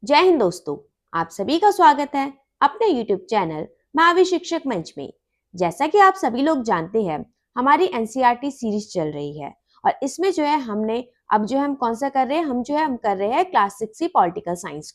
जय हिंद दोस्तों। आप सभी का स्वागत है अपने YouTube चैनल भावी शिक्षक मंच में। जैसा कि आप सभी लोग जानते हैं, हमारी एनसीईआरटी सीरीज चल रही है और इसमें जो है हम कौन सा कर रहे हैं, हम कर रहे हैं क्लास 6 की पॉलिटिकल साइंस।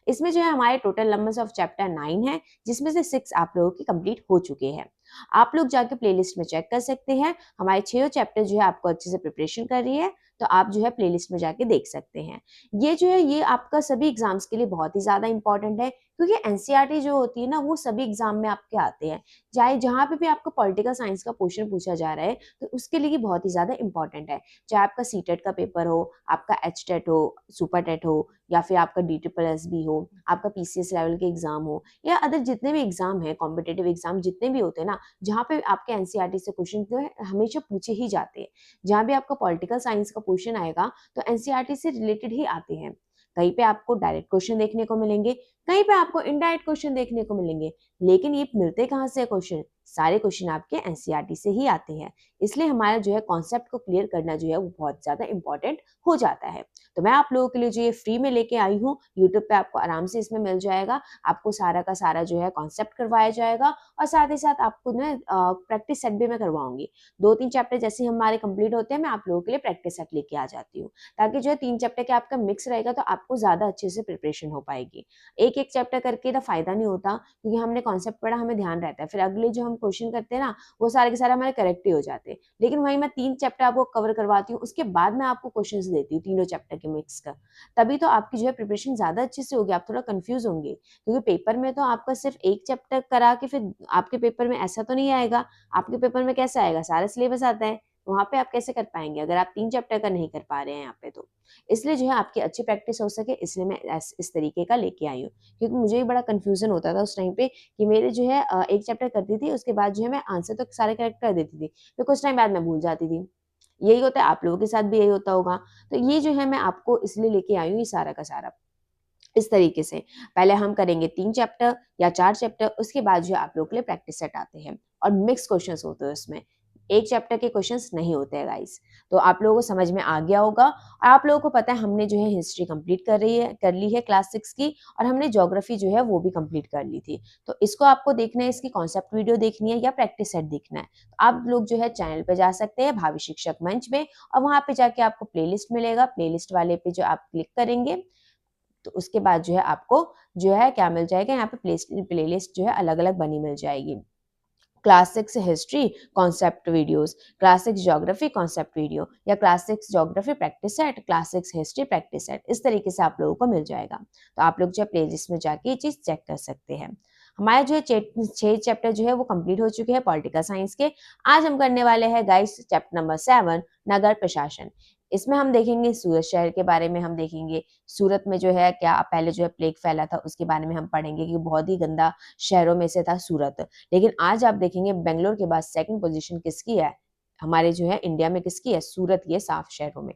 इसमें जो है हमारे टोटल नंबर्स ऑफ चैप्टर 9 है, जिसमें से 6 आप लोगों की कंप्लीट हो चुके हैं। आप लोग जाके प्लेलिस्ट में चेक कर सकते हैं। हमारे 6 चैप्टर जो है आपको अच्छे से प्रिपरेशन कर रही है, तो आप जो है प्लेलिस्ट में जाके देख सकते हैं। ये आपका सभी एग्जाम्स के लिए बहुत ही ज्यादा इंपॉर्टेंट है, क्योंकि एनसीईआरटी जो होती है ना, वो सभी एग्जाम में आपके आते हैं। चाहे जहाँ पे भी आपको पॉलिटिकल साइंस का क्वेश्चन पूछा जा रहा है, तो उसके लिए बहुत ही ज्यादा इंपॉर्टेंट है। चाहे आपका सीटेट का पेपर हो, आपका एचटेट हो, सुपर टेट हो, या फिर आपका DSSS हो, आपका पीसीएस लेवल के एग्जाम हो, या अदर जितने भी एग्जाम है, कॉम्पिटेटिव एग्जाम जितने भी होते हैं ना, जहाँ पे आपके एनसीईआरटी से क्वेश्चन जो है हमेशा पूछे ही जाते हैं। जहाँ भी आपका पॉलिटिकल साइंस का क्वेश्चन आएगा, तो एनसीईआरटी से रिलेटेड ही आते हैं। कहीं पे आपको डायरेक्ट क्वेश्चन देखने को मिलेंगे, कहीं पे आपको इनडायरेक्ट क्वेश्चन देखने को मिलेंगे, लेकिन ये मिलते कहाँ से क्वेश्चन? सारे क्वेश्चन आपके एनसीईआरटी से ही आते हैं। इसलिए हमारा जो है कॉन्सेप्ट को क्लियर करना जो है वो बहुत ज्यादा इंपॉर्टेंट हो जाता है। तो मैं आप लोगों के लिए जो ये फ्री में लेके आई हूँ, यूट्यूब पे आपको आराम से इसमें मिल जाएगा। आपको सारा का सारा जो है कॉन्सेप्ट करवाया जाएगा, और साथ ही साथ आपको ना प्रैक्टिस सेट भी मैं करवाऊंगी। 2-3 चैप्टर जैसे हमारे कंप्लीट होते हैं, मैं आप लोगों के लिए प्रैक्टिस सेट लेके आ जाती हूँ, ताकि जो है 3 चैप्टर के आपका मिक्स रहेगा, तो आपको ज्यादा अच्छे से प्रिपरेशन हो पाएगी। एक एक चैप्टर करके तो फायदा नहीं होता, क्योंकि हमने कॉन्सेप्ट पढ़ा, हमें ध्यान रहता है, फिर अगले जो हम क्वेश्चन करते हैं ना, वो सारे के सारे हमारे करेक्ट ही हो जाते हैं। लेकिन वहीं मैं 3 चैप्टर आपको कवर करवाती हूँ, उसके बाद मैं आपको क्वेश्चन देती हूँ तीनों चैप्टर के मिक्स का। तभी तो आपकी जो है प्रिपरेशन ज्यादा अच्छे से होगी। आप थोड़ा कंफ्यूज होंगे, क्योंकि पेपर में तो आपका सिर्फ एक चैप्टर करा के फिर आपके पेपर में ऐसा तो नहीं आएगा। आपके पेपर में कैसा आएगा? सारा सिलेबस आता है। वहां पे आप कैसे कर पाएंगे अगर आप 3 चैप्टर का नहीं कर पा रहे हैं यहाँ पे? तो इसलिए जो है आपकी अच्छी प्रैक्टिस हो सके, इसलिए मैं इस तरीके का लेके आई हूँ। क्योंकि मुझे भी बड़ा कंफ्यूजन होता था उस टाइम पे, कि मेरे जो है एक चैप्टर करती थी, उसके बाद जो है मैं आंसर तो सारे करेक्ट कर देती थी, फिर कुछ टाइम बाद मैं भूल जाती थी। यही होता है, आप लोगों के साथ भी यही होता होगा। तो ये जो है मैं आपको इसलिए लेके आई हूँ, ये सारा का सारा इस तरीके से। पहले हम करेंगे 3 चैप्टर या 4 चैप्टर, उसके बाद जो आप लोग के लिए प्रैक्टिस सेट आते हैं, और मिक्स क्वेश्चंस होते हैं उसमें। एक चैप्टर के क्वेश्चंस नहीं होते हैं गाइस। तो आप लोगों को समझ में आ गया होगा। और आप लोगों को पता है, हमने जो है हिस्ट्री कंप्लीट कर ली है क्लास 6 की, और हमने ज्योग्राफी जो है वो भी कंप्लीट कर ली थी। तो इसको आपको देखना है, इसकी कॉन्सेप्ट वीडियो देखनी है या प्रैक्टिस सेट देखना है, तो आप लोग जो है चैनल पे जा सकते हैं भावी शिक्षक मंच में, और वहां पे जाके आपको प्लेलिस्ट मिलेगा। प्लेलिस्ट वाले पे जो आप क्लिक करेंगे, तो उसके बाद जो है आपको जो है क्या मिल जाएगा, यहाँ पे प्लेलिस्ट जो है अलग अलग बनी मिल जाएगी। Class 6 history concept videos, class 6 geography concept video, या class 6 geography practice set, class 6 history practice set, इस तरीके से आप लोगों को मिल जाएगा। तो आप लोग जो है प्लेलिस्ट में जाके ये चीज चेक कर सकते हैं। हमारे जो है 6 चैप्टर जो है वो कंप्लीट हो चुके हैं पॉलिटिकल साइंस के। आज हम करने वाले हैं गाइस चैप्टर नंबर 7, नगर प्रशासन। इसमें हम देखेंगे सूरत शहर के बारे में, हम देखेंगे सूरत में जो है क्या पहले जो है प्लेग फैला था, उसके बारे में हम पढ़ेंगे कि बहुत ही गंदा शहरों में से था सूरत। लेकिन आज आप देखेंगे बेंगलोर के बाद सेकंड पोजीशन किसकी है? हमारे जो है इंडिया में किसकी है? सूरत की है, साफ शहरों में।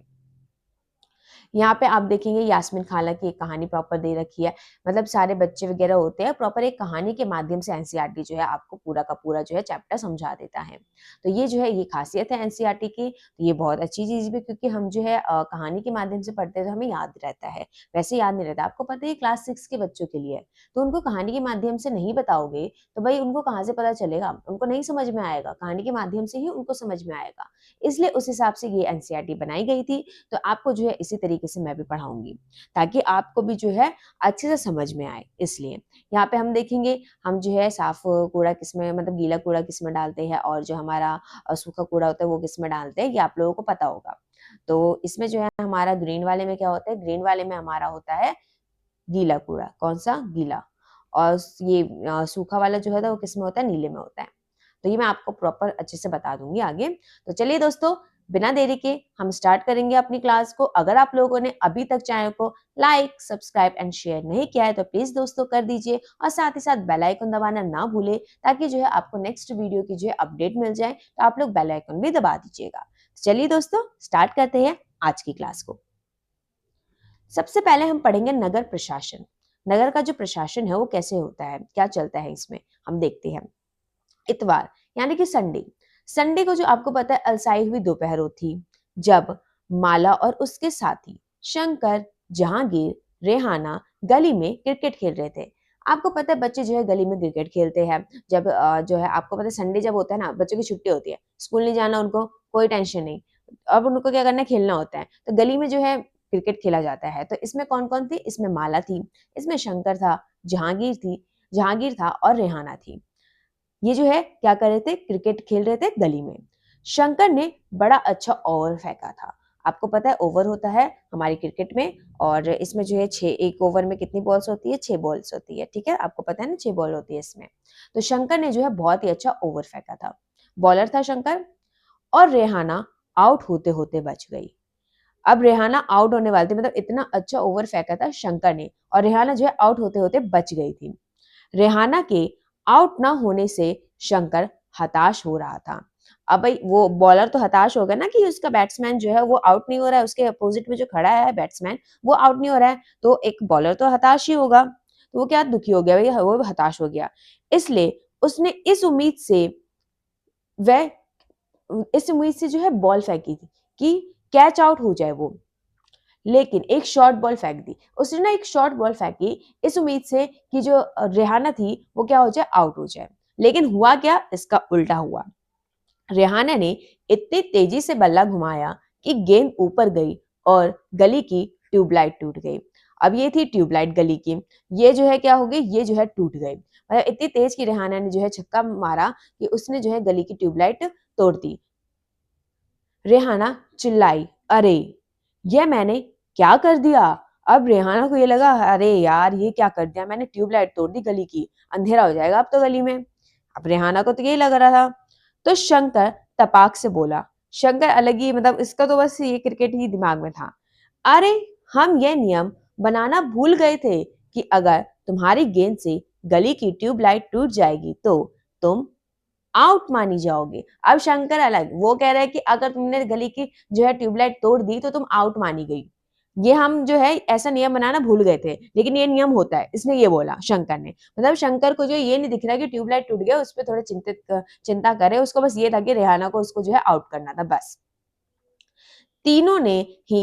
यहाँ पे आप देखेंगे यास्मीन खाला की एक कहानी प्रॉपर दे रखी है। मतलब सारे बच्चे वगैरह होते हैं, प्रॉपर एक कहानी के माध्यम से एनसीईआरटी जो है आपको पूरा का पूरा जो है चैप्टर समझा देता है। तो ये जो है ये खासियत है एनसीईआरटी की। तो ये बहुत अच्छी चीज भी, क्योंकि हम जो है कहानी के माध्यम से पढ़ते हैं तो हमें याद रहता है। वैसे याद नहीं रहता, आपको पता है क्लास 6 के बच्चों के लिए है। तो उनको कहानी के माध्यम से नहीं बताओगे, तो भाई उनको कहाँ से पता चलेगा? उनको नहीं समझ में आएगा। कहानी के माध्यम से ही उनको समझ में आएगा। इसलिए उस हिसाब से ये एनसीईआरटी बनाई गई थी। तो आपको जो है इसी तरीके से मैं भी पढ़ाऊंगी, ताकि आपको भी जो है अच्छे से समझ में आए। इसलिए यहाँ पे हम देखेंगे, हम जो है साफ कूड़ा किसमें, मतलब गीला कूड़ा किसमें डालते हैं, और जो हमारा सूखा कूड़ा होता है वो किसमें डालते हैं, ये आप लोगों को पता होगा। तो इसमें जो है हमारा ग्रीन वाले में क्या होता है? ग्रीन वाले में हमारा होता है गीला कूड़ा। कौन सा? गीला। और ये सूखा वाला जो है वो किसमें होता है? नीले में होता है। तो ये मैं आपको प्रॉपर अच्छे से बता दूंगी आगे। तो चलिए दोस्तों, बिना देरी के हम स्टार्ट करेंगे अपनी क्लास को। अगर आप लोगों ने अभी तक चैनल को लाइक, सब्सक्राइब एंड शेयर नहीं किया है, तो प्लीज दोस्तों कर दीजिए, और साथ ही साथ बेल आइकन दबाना ना भूले, ताकि जो है आपको नेक्स्ट वीडियो की जो है अपडेट मिल जाए। तो आप लोग बेल आइकन भी दबा दीजिएगा। चलिए दोस्तों, स्टार्ट करते हैं आज की क्लास को। सबसे पहले हम पढ़ेंगे नगर प्रशासन। नगर का जो प्रशासन है वो कैसे होता है, क्या चलता है इसमें, हम देखते हैं। इतवार यानी कि संडे। संडे को जो आपको पता है अलसाई हुई दोपहर होती, जब माला और उसके साथी शंकर, जहांगीर, रेहाना गली में क्रिकेट खेल रहे थे। आपको पता है बच्चे जो है गली में क्रिकेट खेलते हैं। जब जो है आपको पता है संडे जब होता है ना, बच्चों की छुट्टी होती है, स्कूल नहीं जाना उनको, कोई टेंशन नहीं। अब उनको क्या करना है, खेलना होता है। तो गली में जो है क्रिकेट खेला जाता है। तो इसमें कौन-कौन थी? इसमें माला थी, इसमें शंकर था, जहांगीर था और रेहाना थी। ये जो है क्या कर रहे थे? क्रिकेट खेल रहे थे गली में। शंकर ने बड़ा अच्छा ओवर फेंका था। आपको पता है ओवर होता है हमारी क्रिकेट में, और इसमें जो है एक ओवर में कितनी बॉल्स होती है? 6 बॉल्स होती है, ठीक है? आपको पता है ना 6 बॉल होती है इसमें। तो शंकर ने जो है बहुत ही अच्छा ओवर फेंका था। बॉलर था शंकर, और रेहाना आउट होते-होते बच गई। अब रेहाना आउट होने वाली थी, मतलब इतना अच्छा ओवर फेंका था शंकर ने, और रेहाना जो है आउट होते-होते बच गई थी। रेहाना के आउट ना होने से शंकर हताश हो रहा था। अब भाई वो बॉलर तो हताश हो गया ना कि उसका बैट्समैन जो है वो आउट नहीं हो रहा है, उसके अपोजिट में जो खड़ा है बैट्समैन वो आउट नहीं हो रहा है, तो एक बॉलर तो हताश ही होगा। तो वो क्या दुखी हो गया, भाई वो हताश हो गया। इसलिए उसने वह इस उम्मीद से जो है बॉल फेंकी थी कि कैच आउट हो जाए वो, लेकिन एक शॉर्ट बॉल फेंक दी। उसने ना एक शॉर्ट बॉल फेंकी इस उम्मीद से कि जो रेहाना थी वो क्या हो जाए, आउट हो जाए। लेकिन हुआ क्या? इसका उल्टा हुआ। रेहाना ने इतनी तेजी से बल्ला घुमाया कि गेंद ऊपर गई और गली की ट्यूबलाइट टूट गई। अब ये थी ट्यूबलाइट गली की, ये जो है क्या हो गई, ये जो है टूट गई। मतलब इतनी तेज की रेहाना ने जो है छक्का मारा कि उसने जो है गली की ट्यूबलाइट तोड़ दी। रेहाना चिल्लाई, अरे यह मैंने क्या कर दिया? अब रेहाना को ये लगा, अरे यार ये क्या कर दिया मैंने, ट्यूबलाइट तोड़ दी गली की, अंधेरा हो जाएगा अब तो गली में। अब रेहाना को तो यही लग रहा था। तो शंकर तपाक से बोला, शंकर अलग ही, मतलब इसका तो बस ये क्रिकेट ही दिमाग में था। अरे हम ये नियम बनाना भूल गए थे कि अगर तुम्हारी गेंद से गली की ट्यूबलाइट टूट जाएगी तो तुम आउट मानी जाओगे। अब शंकर अलग, वो कह रहे हैं कि अगर तुमने गली की जो है ट्यूबलाइट तोड़ दी तो तुम आउट मानी गई। ये हम जो है ऐसा नियम बनाना भूल गए थे, लेकिन ये नियम होता है, इसने ये बोला शंकर ने। मतलब शंकर को जो ये नहीं दिख रहा कि ट्यूबलाइट टूट गया, उस पर थोड़ा चिंता करे, उसको बस ये था कि रेहाना को उसको जो है आउट करना था बस। तीनों ने ही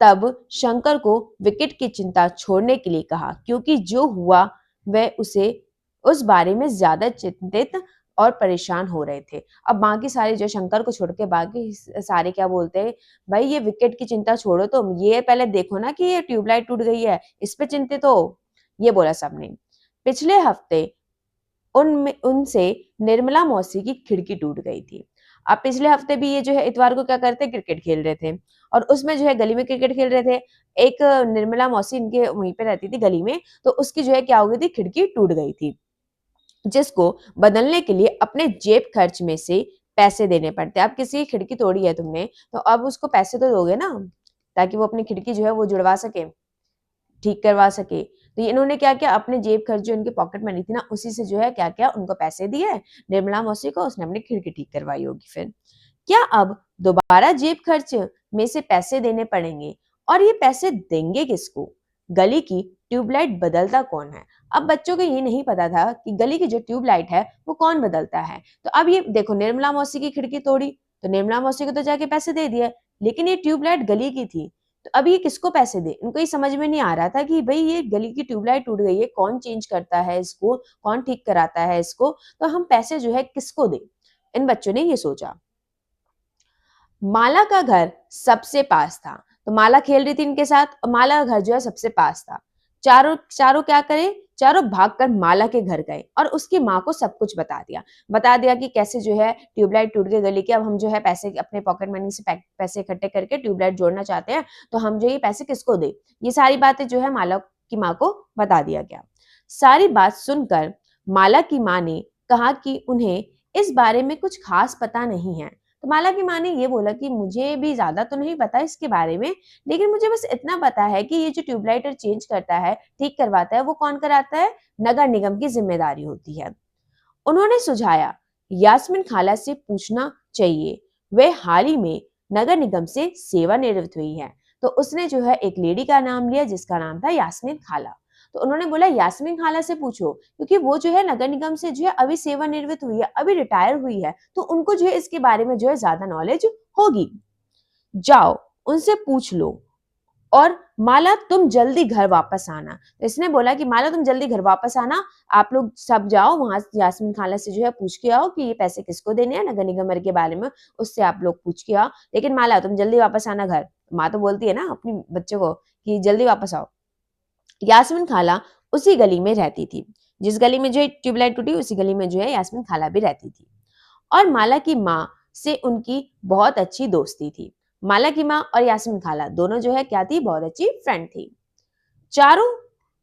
तब शंकर को विकेट की चिंता छोड़ने के लिए कहा, क्योंकि जो हुआ वह उसे उस बारे में ज्यादा चिंतित और परेशान हो रहे थे। अब बाकी सारे जो शंकर को छोड़ के बाकी सारे क्या बोलते हैं, भाई ये विकेट की चिंता छोड़ो, तुम ये पहले देखो ना कि ये ट्यूबलाइट टूट गई है, इस पे चिंतित हो। ये बोला सबने। पिछले हफ्ते उनमें उनसे निर्मला मौसी की खिड़की टूट गई थी। अब पिछले हफ्ते भी ये जो है इतवार को क्या करते, क्रिकेट खेल रहे थे, और उसमें जो है गली में क्रिकेट खेल रहे थे। एक निर्मला मौसी इनके वहीं पे रहती थी गली में, तो उसकी जो है क्या हो गई थी, खिड़की टूट गई थी, जिसको बदलने के लिए अपने जेब खर्च में से पैसे देने पड़ते। अब किसी की खिड़की तोड़ी है तुमने, तो अब उसको पैसे तो दोगे ना, ताकि वो अपनी खिड़की जो है वो जुड़वा सके, ठीक करवा सके। तो इन्होंने क्या किया, अपने जेब खर्च जो इनकी पॉकेट मनी थी ना, उसी से जो है क्या किया, उनको पैसे दिए निर्मला मौसी को, उसने अपनी खिड़की ठीक करवाई होगी। फिर क्या अब दोबारा जेब खर्च में से पैसे देने पड़ेंगे, और ये पैसे देंगे किसको? गली की ट्यूबलाइट बदलता कौन है? अब बच्चों को ये नहीं पता था कि गली की जो ट्यूबलाइट है वो कौन बदलता है। तो अब ये देखो, निर्मला मौसी की खिड़की तोड़ी तो निर्मला मौसी को तो जाके पैसे दे दिए, लेकिन ये ट्यूबलाइट गली की थी, तो अब ये किसको पैसे दे? इनको ये समझ में नहीं आ रहा था कि भाई ये गली की ट्यूबलाइट टूट गई है, कौन चेंज करता है इसको, कौन ठीक कराता है इसको, तो हम पैसे जो है किसको दें? इन बच्चों ने ये सोचा। माला का घर सबसे पास था, तो माला खेल रही थी इनके साथ, और माला का घर जो है सबसे पास था। चारों चारों क्या करे, चारों भागकर माला के घर गए और उसकी माँ को सब कुछ बता दिया कि कैसे जो है ट्यूबलाइट टूट गई गली की, अब हम जो है पैसे अपने पॉकेट मनी से पैसे इकट्ठे करके ट्यूबलाइट जोड़ना चाहते हैं, तो हम जो ये पैसे किसको दे। ये सारी बातें जो है माला की माँ को बता दिया गया। सारी बात सुनकर माला की माँ ने कहा कि उन्हें इस बारे में कुछ खास पता नहीं है। तो माला की माँ ने ये बोला कि मुझे भी ज्यादा तो नहीं पता इसके बारे में, लेकिन मुझे बस इतना पता है कि ये जो ट्यूबलाइट चेंज करता है, ठीक करवाता है, वो कौन कराता है, नगर निगम की जिम्मेदारी होती है। उन्होंने सुझाया, यास्मीन खाला से पूछना चाहिए, वे हाल ही में नगर निगम से सेवानिवृत्त हुई है। तो उसने जो है एक लेडी का नाम लिया जिसका नाम था यास्मीन खाला। तो उन्होंने बोला यास्मीन खाला से पूछो, क्योंकि वो जो है नगर निगम से जो है अभी सेवानिवृत्त हुई है, अभी रिटायर हुई है, तो उनको जो है इसके बारे में जो है ज्यादा नॉलेज होगी। जाओ उनसे पूछ लो, और माला तुम जल्दी घर वापस आना। तो इसने बोला कि माला तुम जल्दी घर वापस आना, आप लोग सब जाओ वहां यास्मीन खाला से जो है पूछ के आओ कि ये पैसे किसको देने हैं नगर निगम के बारे में, उससे आप लोग पूछ के आओ, लेकिन माला तुम जल्दी वापस आना घर। माँ तो बोलती है ना अपनी बच्चे को कि जल्दी वापस आओ। यास्मीन खाला उसी गली में रहती थी, जिस गली में जो है ट्यूबलाइट टूटी उसी गली में जो है यास्मीन खाला भी रहती थी। और माला की माँ से उनकी बहुत अच्छी दोस्ती थी। माला की माँ और यास्मीन खाला दोनों जो है क्या थी, बहुत अच्छी फ्रेंड थी। चारों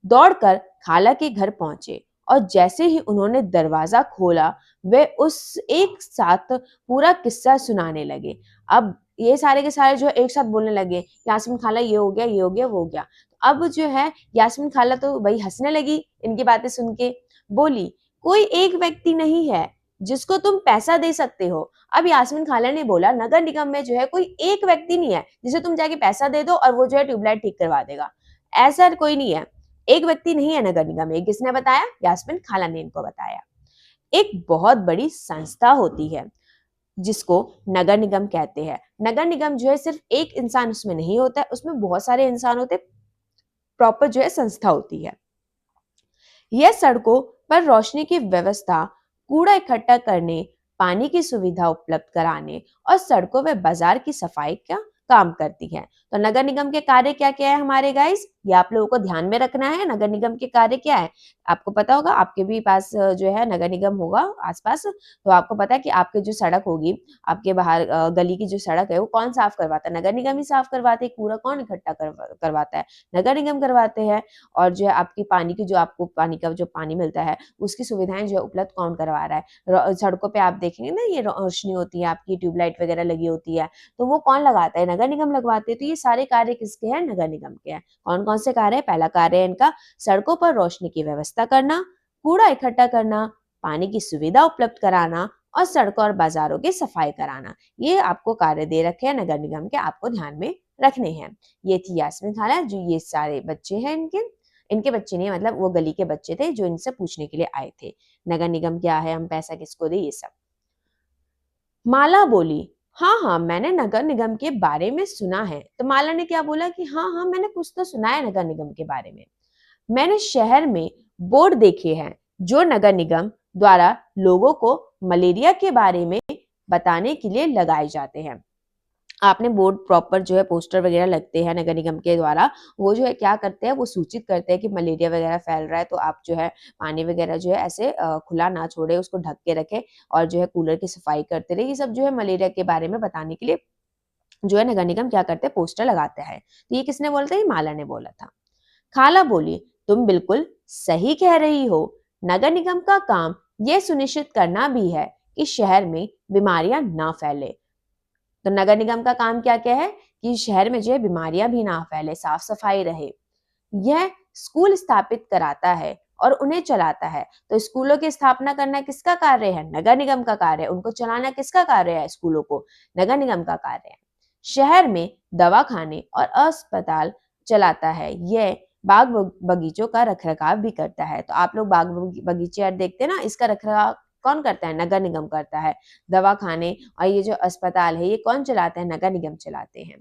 दौड़कर खाला के घर पहुंचे और जैसे ही उन्होंने दरवाजा खोला वे उस एक साथ पूरा किस्सा सुनाने लगे। अब ये सारे के सारे जो एक साथ बोलने लगे, यास्मीन खाला ये हो गया, ये हो गया, वो हो गया। अब जो है यास्मीन खाला तो भाई हंसने लगी इनकी बातें सुन के, बोली कोई एक व्यक्ति नहीं है जिसको तुम पैसा दे सकते हो। अब यास्मीन खाला ने बोला नगर निगम में जो है कोई एक व्यक्ति नहीं है जिसे तुम जाके पैसा दे दो और वो जो है ट्यूबलाइट ठीक करवा देगा, ऐसा कोई नहीं है, एक व्यक्ति नहीं है नगर निगम में। किसने बताया? यास्मीन खाला ने इनको बताया। एक बहुत बड़ी संस्था होती है जिसको नगर निगम कहते हैं। नगर निगम जो है सिर्फ एक इंसान उसमें नहीं होता है, उसमें बहुत सारे इंसान होते, प्रॉपर जो है संस्था होती है। यह सड़कों पर रोशनी की व्यवस्था, कूड़ा इकट्ठा करने, पानी की सुविधा उपलब्ध कराने और सड़कों व बाजार की सफाई का काम करती है। तो नगर निगम के कार्य क्या क्या है हमारे गाइस, ये आप लोगों को ध्यान में रखना है। नगर निगम के कार्य क्या है आपको पता होगा, आपके भी पास जो है नगर निगम होगा आसपास, तो आपको पता है कि आपके जो सड़क होगी, आपके बाहर गली की जो सड़क है वो कौन साफ करवाता है? नगर निगम ही साफ करवाते हैं। कूड़ा कौन इकट्ठा करवाता है? नगर निगम करवाते हैं। और जो है आपकी पानी की जो आपको पानी का जो पानी मिलता है उसकी सुविधाएं जो है उपलब्ध कौन करवा रहा है? सड़कों पे आप देखेंगे ना ये रोशनी होती है आपकी, ट्यूबलाइट वगैरह लगी होती है, तो वो कौन लगाता है? नगर निगम लगवाते हैं। तो ये सारे कार्य किसके हैं? नगर निगम के हैं। कौन कौन से कार्य है? पहला कार्य है इनका सड़कों पर रोशनी की व्यवस्था करना, कूड़ा इकट्ठा करना, पानी की सुविधा उपलब्ध कराना और सड़कों और बाजारों की सफाई कराना। ये आपको कार्य दे रखे हैं नगर निगम के, आपको ध्यान में रखने हैं। ये थी यास्मीन खाला, जो ये सारे बच्चे हैं इनके, इनके बच्चे नहीं, मतलब वो गली के बच्चे थे जो इनसे पूछने के लिए आए थे नगर निगम क्या है, हम पैसा किसको दे, ये सब। माला बोली हाँ हाँ मैंने नगर निगम के बारे में सुना है। तो माला ने क्या बोला कि हाँ हाँ मैंने कुछ तो सुना है नगर निगम के बारे में। मैंने शहर में बोर्ड देखे हैं जो नगर निगम द्वारा लोगों को मलेरिया के बारे में बताने के लिए लगाए जाते हैं। आपने बोर्ड प्रॉपर जो है पोस्टर वगैरह लगते हैं नगर निगम के द्वारा, वो जो है क्या करते हैं, वो सूचित करते हैं कि मलेरिया वगैरह फैल रहा है, तो आप जो है पानी वगैरह जो है ऐसे खुला ना छोड़े, उसको ढक के रखें और जो है कूलर की सफाई करते रहे। ये सब जो है मलेरिया के बारे में बताने के लिए जो है नगर निगम क्या करते हैं, पोस्टर लगाते हैं। तो ये किसने बोला था? ये माला ने बोला था। खाला बोली तुम बिल्कुल सही कह रही हो, नगर निगम का काम यह सुनिश्चित करना भी है कि शहर में बीमारियां ना फैले। तो नगर निगम का काम क्या क्या है कि शहर में जो है बीमारियां भी ना फैले, साफ सफाई रहे। यह स्कूल स्थापित कराता है और उन्हें चलाता है। तो स्कूलों की स्थापना करना किसका कार्य है? नगर निगम का कार्य है। उनको चलाना किसका कार्य है? स्कूलों को नगर निगम का कार्य है। शहर में दवाखाने और अस्पताल चलाता है। यह बाग बगीचों का रखरखाव भी करता है। तो आप लोग बाग बगीचे देखते हैं ना, इसका रखरखाव कौन करता है? नगर निगम करता है। दवाखाने और ये जो अस्पताल है ये कौन चलाते हैं? नगर निगम चलाते हैं।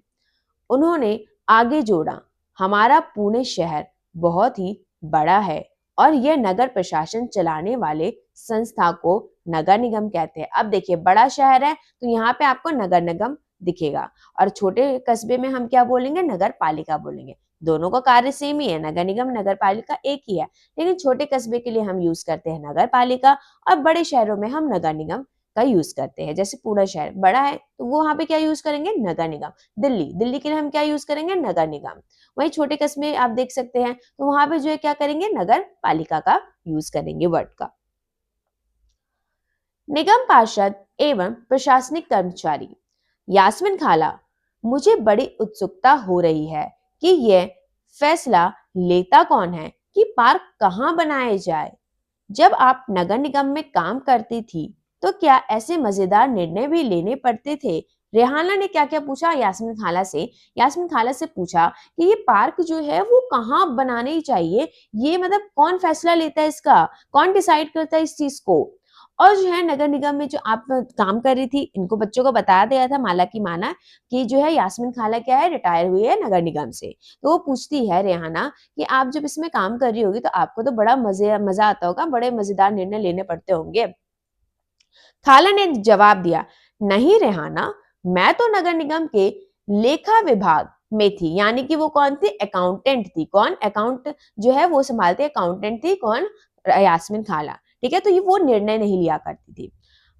उन्होंने आगे जोड़ा हमारा पुणे शहर बहुत ही बड़ा है और यह नगर प्रशासन चलाने वाले संस्था को नगर निगम कहते हैं। अब देखिए बड़ा शहर है तो यहाँ पे आपको नगर निगम दिखेगा, और छोटे कस्बे में हम क्या बोलेंगे? नगर पालिका बोलेंगे। दोनों का कार्य सेम ही है, नगर निगम नगर पालिका एक ही है, लेकिन छोटे कस्बे के लिए हम यूज करते हैं नगर पालिका और बड़े शहरों में हम नगर निगम का यूज करते हैं। जैसे पूरा शहर बड़ा है तो वो वहां पे क्या यूज करेंगे? नगर निगम। दिल्ली के लिए हम क्या यूज करेंगे? नगर निगम। वही छोटे कस्बे आप देख सकते हैं तो वहां पे जो है क्या करेंगे? नगर पालिका का यूज करेंगे वर्ड का। निगम पार्षद एवं प्रशासनिक कर्मचारी। यास्मीन खाला मुझे बड़ी उत्सुकता हो रही है कि यह फैसला लेता कौन है कि पार्क कहाँ बनाए जाए। जब आप नगर निगम में काम करती थी तो क्या ऐसे मजेदार निर्णय भी लेने पड़ते थे? रेहाना ने क्या क्या पूछा यास्मीन खाला से? यास्मीन खाला से पूछा कि ये पार्क जो है वो कहाँ बनाने चाहिए, ये मतलब कौन फैसला लेता है इसका, कौन डिसाइड करता है इस चीज को, और जो है नगर निगम में जो आप काम कर रही थी, इनको बच्चों को बताया दिया था माला की माना कि जो है यास्मीन खाला क्या है, रिटायर हुई है नगर निगम से। तो वो पूछती है रेहाना कि आप जब इसमें काम कर रही होगी तो आपको तो बड़ा मजा आता होगा, बड़े मजेदार निर्णय लेने पड़ते होंगे। खाला ने जवाब दिया, नहीं रेहाना, मैं तो नगर निगम के लेखा विभाग में थी। यानी कि वो कौन थी, अकाउंटेंट थी। कौन, अकाउंट जो है वो संभालते, अकाउंटेंट थी कौन, यास्मीन खाला। ठीक है, तो ये वो निर्णय नहीं लिया करती थी,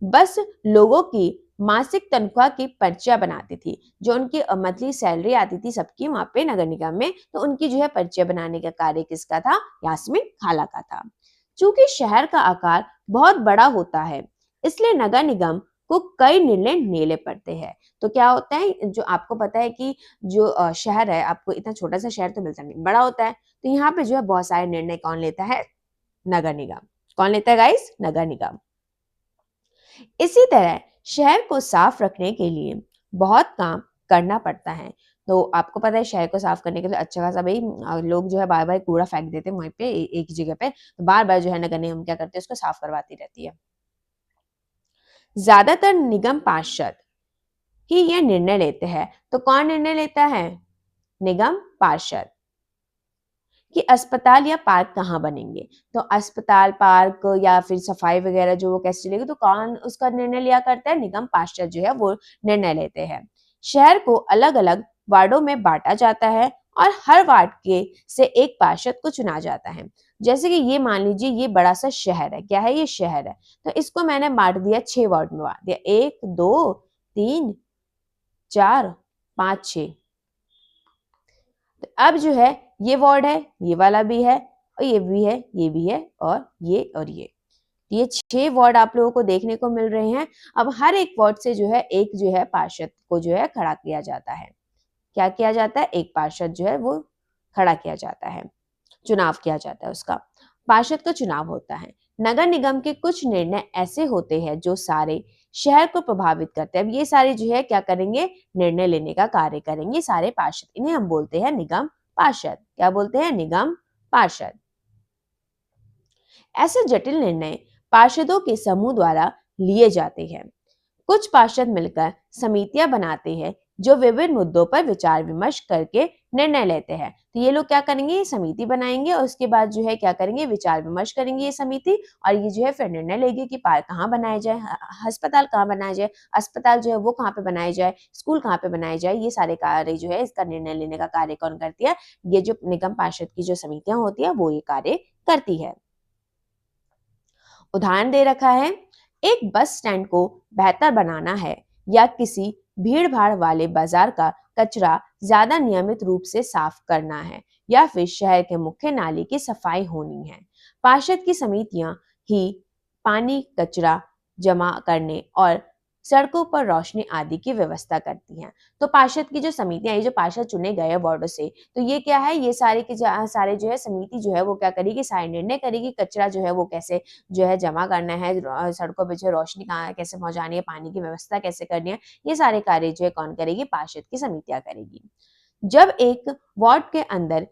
बस लोगों की मासिक तनख्वाह की पर्चियां बनाती थी। जो उनकी मंथली सैलरी आती थी सबकी वहां पे नगर निगम में, तो उनकी जो है पर्चियां बनाने का कार्य किसका था, यास्मीन खाला का था। चूंकि शहर का आकार बहुत बड़ा होता है, इसलिए नगर निगम को कई निर्णय लेने पड़ते हैं। तो क्या होता है, जो आपको पता है कि जो शहर है, आपको इतना छोटा सा शहर तो मिलता नहीं, बड़ा होता है, तो यहाँ पे जो है बहुत सारे निर्णय कौन लेता है, नगर निगम। कौन लेता है गाइस, नगर निगम। इसी तरह शहर को साफ रखने के लिए बहुत काम करना पड़ता है। तो आपको पता है शहर को साफ करने के लिए अच्छा खासा भाई लोग जो है बार बार कूड़ा फेंक देते हैं वहीं पे एक ही जगह पे, तो बार बार जो है नगर निगम क्या करते हैं, उसको साफ करवाती रहती है। ज्यादातर निगम पार्षद ही यह निर्णय लेते हैं। तो कौन निर्णय लेता है, निगम पार्षद, कि अस्पताल या पार्क कहाँ बनेंगे। तो अस्पताल, पार्क या फिर सफाई वगैरह जो वो कैसे चलेगी, तो कौन उसका निर्णय लिया करता है, निगम पार्षद जो है वो निर्णय लेते हैं। शहर को अलग अलग वार्डों में बांटा जाता है और हर वार्ड के से एक पार्षद को चुना जाता है। जैसे कि ये मान लीजिए ये बड़ा सा शहर है, क्या है, ये शहर है, तो इसको मैंने बांट दिया 6 वार्ड में, बांट दिया 1 2 3 4 5 6। तो अब जो है ये वार्ड है, ये वाला भी है, और ये भी है, ये भी है, और ये 6 वार्ड आप लोगों को देखने को मिल रहे हैं। अब हर एक वार्ड से जो है एक जो है पार्षद को जो है खड़ा किया जाता है। क्या किया जाता है, एक पार्षद जो है वो खड़ा किया जाता है, चुनाव किया जाता है उसका, पार्षद का चुनाव होता है। नगर निगम के कुछ निर्णय ऐसे होते हैं जो सारे शहर को प्रभावित करते हैं। अब ये सारे जो है क्या करेंगे, निर्णय लेने का कार्य करेंगे सारे पार्षद, इन्हें हम बोलते हैं निगम पार्षद। क्या बोलते हैं, निगम पार्षद। ऐसे जटिल निर्णय पार्षदों के समूह द्वारा लिए जाते हैं। कुछ पार्षद मिलकर समितियां बनाते हैं जो विभिन्न मुद्दों पर विचार विमर्श करके निर्णय लेते हैं। तो ये लोग क्या करेंगे, समिति बनाएंगे और उसके बाद जो है क्या करेंगे, विचार विमर्श करेंगे ये समिति, और ये जो है फिर निर्णय लेगी कि पार्क कहाँ बनाया जाए, अस्पताल कहाँ बनाया जाए, अस्पताल जो है वो कहाँ पे बनाया जाए, स्कूल कहाँ पे बनाए जाए। ये सारे कार्य जो है इसका निर्णय लेने का कार्य कौन करती है, ये जो निगम पार्षद की जो समितियां होती है वो ये कार्य करती है। उदाहरण दे रखा है, एक बस स्टैंड को बेहतर बनाना है या किसी भीड़ भाड़ वाले बाजार का कचरा ज्यादा नियमित रूप से साफ करना है या फिर शहर के मुख्य नाले की सफाई होनी है। पार्षद की समितियां ही पानी, कचरा जमा करने और सड़कों पर रोशनी आदि की व्यवस्था करती हैं। तो पार्षद की जो समितियां, ये जो पार्षद चुने गए वार्डों से, तो ये क्या है, ये सारे के सारे जो है समिति जो है वो क्या करेगी, सारे निर्णय करेगी, कचरा जो है वो कैसे जो है जमा करना है, सड़कों पे जो है रोशनी कहाँ कैसे पहुंचानी है, पानी की व्यवस्था कैसे करनी है, ये सारे कार्य जो है कौन करेगी, पार्षद की समितियां करेगी। जब एक वार्ड के अंदर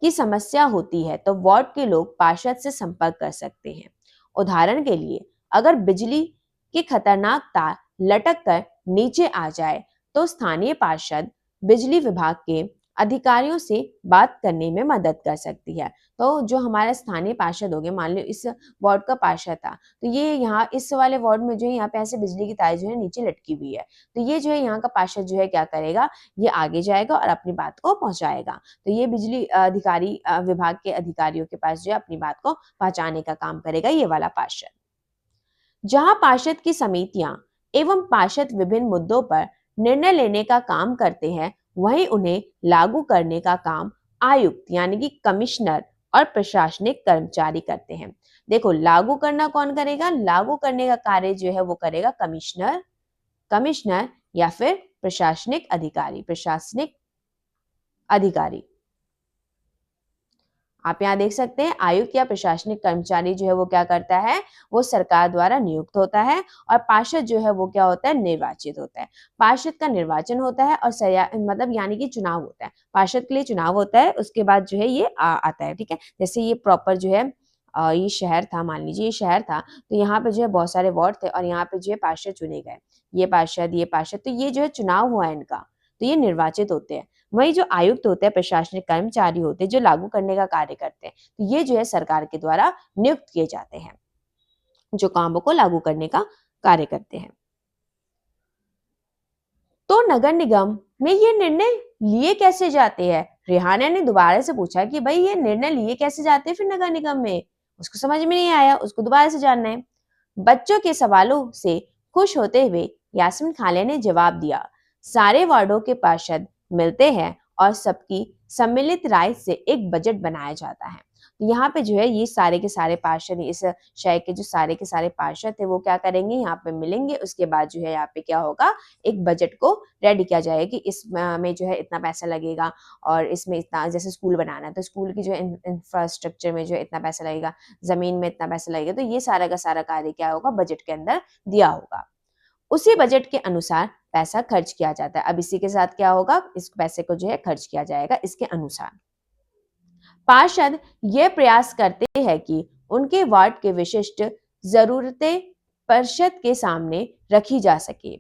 की समस्या होती है तो वार्ड के लोग पार्षद से संपर्क कर सकते हैं। उदाहरण के लिए अगर बिजली की खतरनाक तार लटक कर नीचे आ जाए तो स्थानीय पार्षद बिजली विभाग के अधिकारियों से बात करने में मदद कर सकती है। तो जो हमारे स्थानीय पार्षद हो गए, मान लो इस वार्ड का पार्षद था, तो ये यहाँ इस वाले वार्ड में जो है यहाँ पे ऐसे बिजली की तार जो है नीचे लटकी हुई है, तो ये जो है यहाँ का पार्षद जो है क्या करेगा, ये आगे जाएगा और अपनी बात को पहुंचाएगा। तो ये बिजली अधिकारी विभाग के अधिकारियों के पास जो है अपनी बात को पहुंचाने का काम करेगा ये वाला पार्षद। जहां पार्षद की समितियां एवं पार्षद विभिन्न मुद्दों पर निर्णय लेने का काम करते हैं, वहीं उन्हें लागू करने का काम आयुक्त यानी कि कमिश्नर और प्रशासनिक कर्मचारी करते हैं। देखो लागू करना कौन करेगा, लागू करने का कार्य जो है वो करेगा कमिश्नर, कमिश्नर या फिर प्रशासनिक अधिकारी, प्रशासनिक अधिकारी। आप यहाँ देख सकते हैं आयुक्त या प्रशासनिक कर्मचारी जो है वो क्या करता है, वो सरकार द्वारा नियुक्त होता है, और पार्षद जो है वो क्या होता है, निर्वाचित होता है। पार्षद का निर्वाचन होता है और मतलब यानी कि चुनाव होता है, पार्षद के लिए चुनाव होता है, उसके बाद जो है ये आता है। ठीक है, जैसे ये प्रॉपर जो है ये शहर था, मान लीजिए ये शहर था, तो यहाँ पे जो है बहुत सारे वार्ड थे और यहाँ पे जो है पार्षद चुने गए, ये पार्षद, तो ये जो है चुनाव हुआ इनका, तो ये निर्वाचित होते हैं। वही जो आयुक्त होते हैं, प्रशासनिक कर्मचारी होते हैं जो लागू करने का कार्य करते हैं, तो ये जो है सरकार के द्वारा नियुक्त किए जाते हैं, जो कामों को लागू करने का कार्य करते हैं। तो नगर निगम में ये निर्णय लिए कैसे जाते हैं? रिहाना ने दोबारा से पूछा कि भाई ये निर्णय लिए कैसे जाते हैं फिर नगर निगम में? उसको समझ में नहीं आया, उसको दोबारा से जानना है। बच्चों के सवालों से खुश होते हुए यास्मीन खाले ने जवाब दिया, सारे वार्डों के पार्षद मिलते हैं और सबकी सम्मिलित राय से एक बजट बनाया जाता है। तो यहाँ पे जो है ये सारे के सारे पार्षद, इस शहर के जो सारे के सारे पार्षद थे वो क्या करेंगे, यहाँ पे मिलेंगे, उसके बाद जो है यहाँ पे क्या होगा, एक बजट को रेडी किया जाएगा कि इस में जो है इतना पैसा लगेगा और इसमें इतना, जैसे स्कूल बनाना है तो स्कूल की जो इंफ्रास्ट्रक्चर में जो है इतना पैसा लगेगा, जमीन में इतना पैसा लगेगा, तो ये सारा का सारा कार्य क्या होगा, बजट के अंदर दिया होगा। उसी बजट के अनुसार पैसा खर्च किया जाता है। अब इसी के साथ क्या होगा, इस पैसे को जो है खर्च किया जाएगा इसके अनुसार। पार्षद ये प्रयास करते हैं कि उनके वार्ड के विशिष्ट जरूरतें परिषद के सामने रखी जा सके।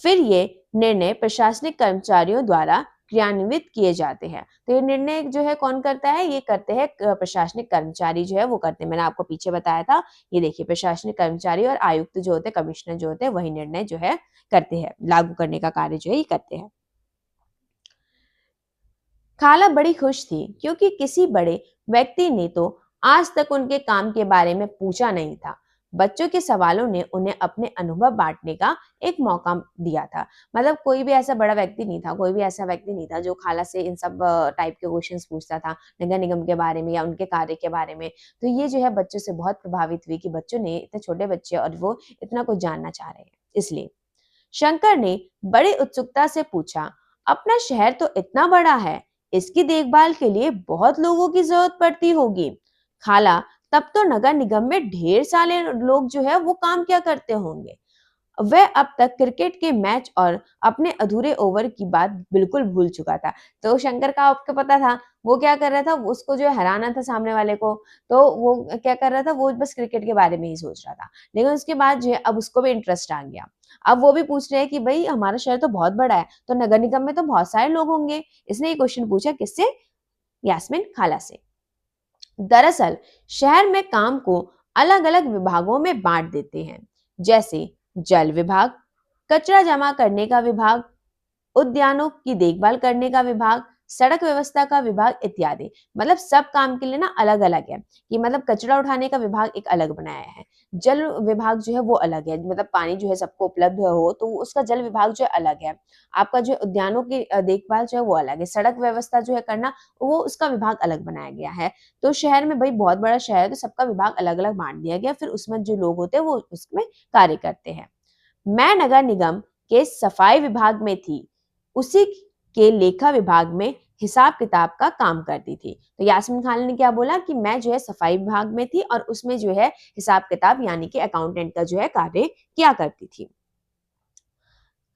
फिर ये निर्णय प्रशासनिक कर्मचारियों द्वारा क्रियान्वित किए जाते हैं। तो ये निर्णय जो है कौन करता है, ये करते हैं प्रशासनिक कर्मचारी जो है वो करते हैं। मैंने आपको पीछे बताया था, ये देखिए प्रशासनिक कर्मचारी और आयुक्त जो होते हैं, कमिश्नर जो होते हैं, वही निर्णय जो है करते हैं, लागू करने का कार्य जो है ये करते हैं। खाला बड़ी खुश थी क्योंकि किसी बड़े व्यक्ति ने तो आज तक उनके काम के बारे में पूछा नहीं था। बच्चों के सवालों ने उन्हें अपने अनुभव बांटने का एक मौका दिया था। मतलब कोई भी ऐसा बड़ा व्यक्ति नहीं था, कोई भी ऐसा व्यक्ति नहीं था जो खाला से इन सब टाइप के क्वेश्चंस पूछता था नगर निगम के बारे में या उनके कार्य के बारे में। तो ये जो है बच्चों से बहुत प्रभावित हुई कि बच्चों ने, इतने छोटे बच्चे और वो इतना कुछ जानना चाह रहे हैं। इसलिए शंकर ने बड़ी उत्सुकता से पूछा, अपना शहर तो इतना बड़ा है, इसकी देखभाल के लिए बहुत लोगों की जरूरत पड़ती होगी। खाला, तब तो नगर निगम में ढेर सारे लोग जो है वो काम क्या करते होंगे। वह अब तक क्रिकेट के मैच और अपने अधूरे ओवर की बात बिल्कुल भूल चुका था। तो शंकर का आपको पता था वो क्या कर रहा था, उसको जो है हराना था सामने वाले को, तो वो क्या कर रहा था, वो बस क्रिकेट के बारे में ही सोच रहा था। लेकिन उसके बाद जो है अब उसको भी इंटरेस्ट आ गया। अब वो भी पूछ रहे हैं कि भाई हमारा शहर तो बहुत बड़ा है, तो नगर निगम में तो बहुत सारे लोग होंगे। इसने ये क्वेश्चन पूछा किससे, यास्मीन खाला से। दरअसल शहर में काम को अलग अलग विभागों में बांट देते हैं, जैसे जल विभाग, कचरा जमा करने का विभाग, उद्यानों की देखभाल करने का विभाग, सड़क व्यवस्था का विभाग इत्यादि। मतलब सब काम के लिए ना अलग अलग है कि मतलब कचरा उठाने का विभाग एक अलग बनाया है, जल विभाग जो है वो अलग है, मतलब पानी जो है सबको उपलब्ध हो तो उसका जल विभाग जो है अलग है। आपका जो उद्यानों की देखभाल जो है वो अलग है, सड़क व्यवस्था जो है करना वो उसका विभाग अलग बनाया गया है। तो शहर में भाई बहुत बड़ा शहर है तो सबका विभाग अलग अलग बांट दिया गया, फिर उसमें जो लोग होते हैं वो उसमें कार्य करते हैं। मैं नगर निगम के सफाई विभाग में थी, उसी के लेखा विभाग में हिसाब किताब का काम करती थी। तो यास्मीन खान ने क्या बोला कि मैं जो है सफाई विभाग में थी और उसमें जो है हिसाब किताब यानी कि अकाउंटेंट का जो है कार्य किया करती थी।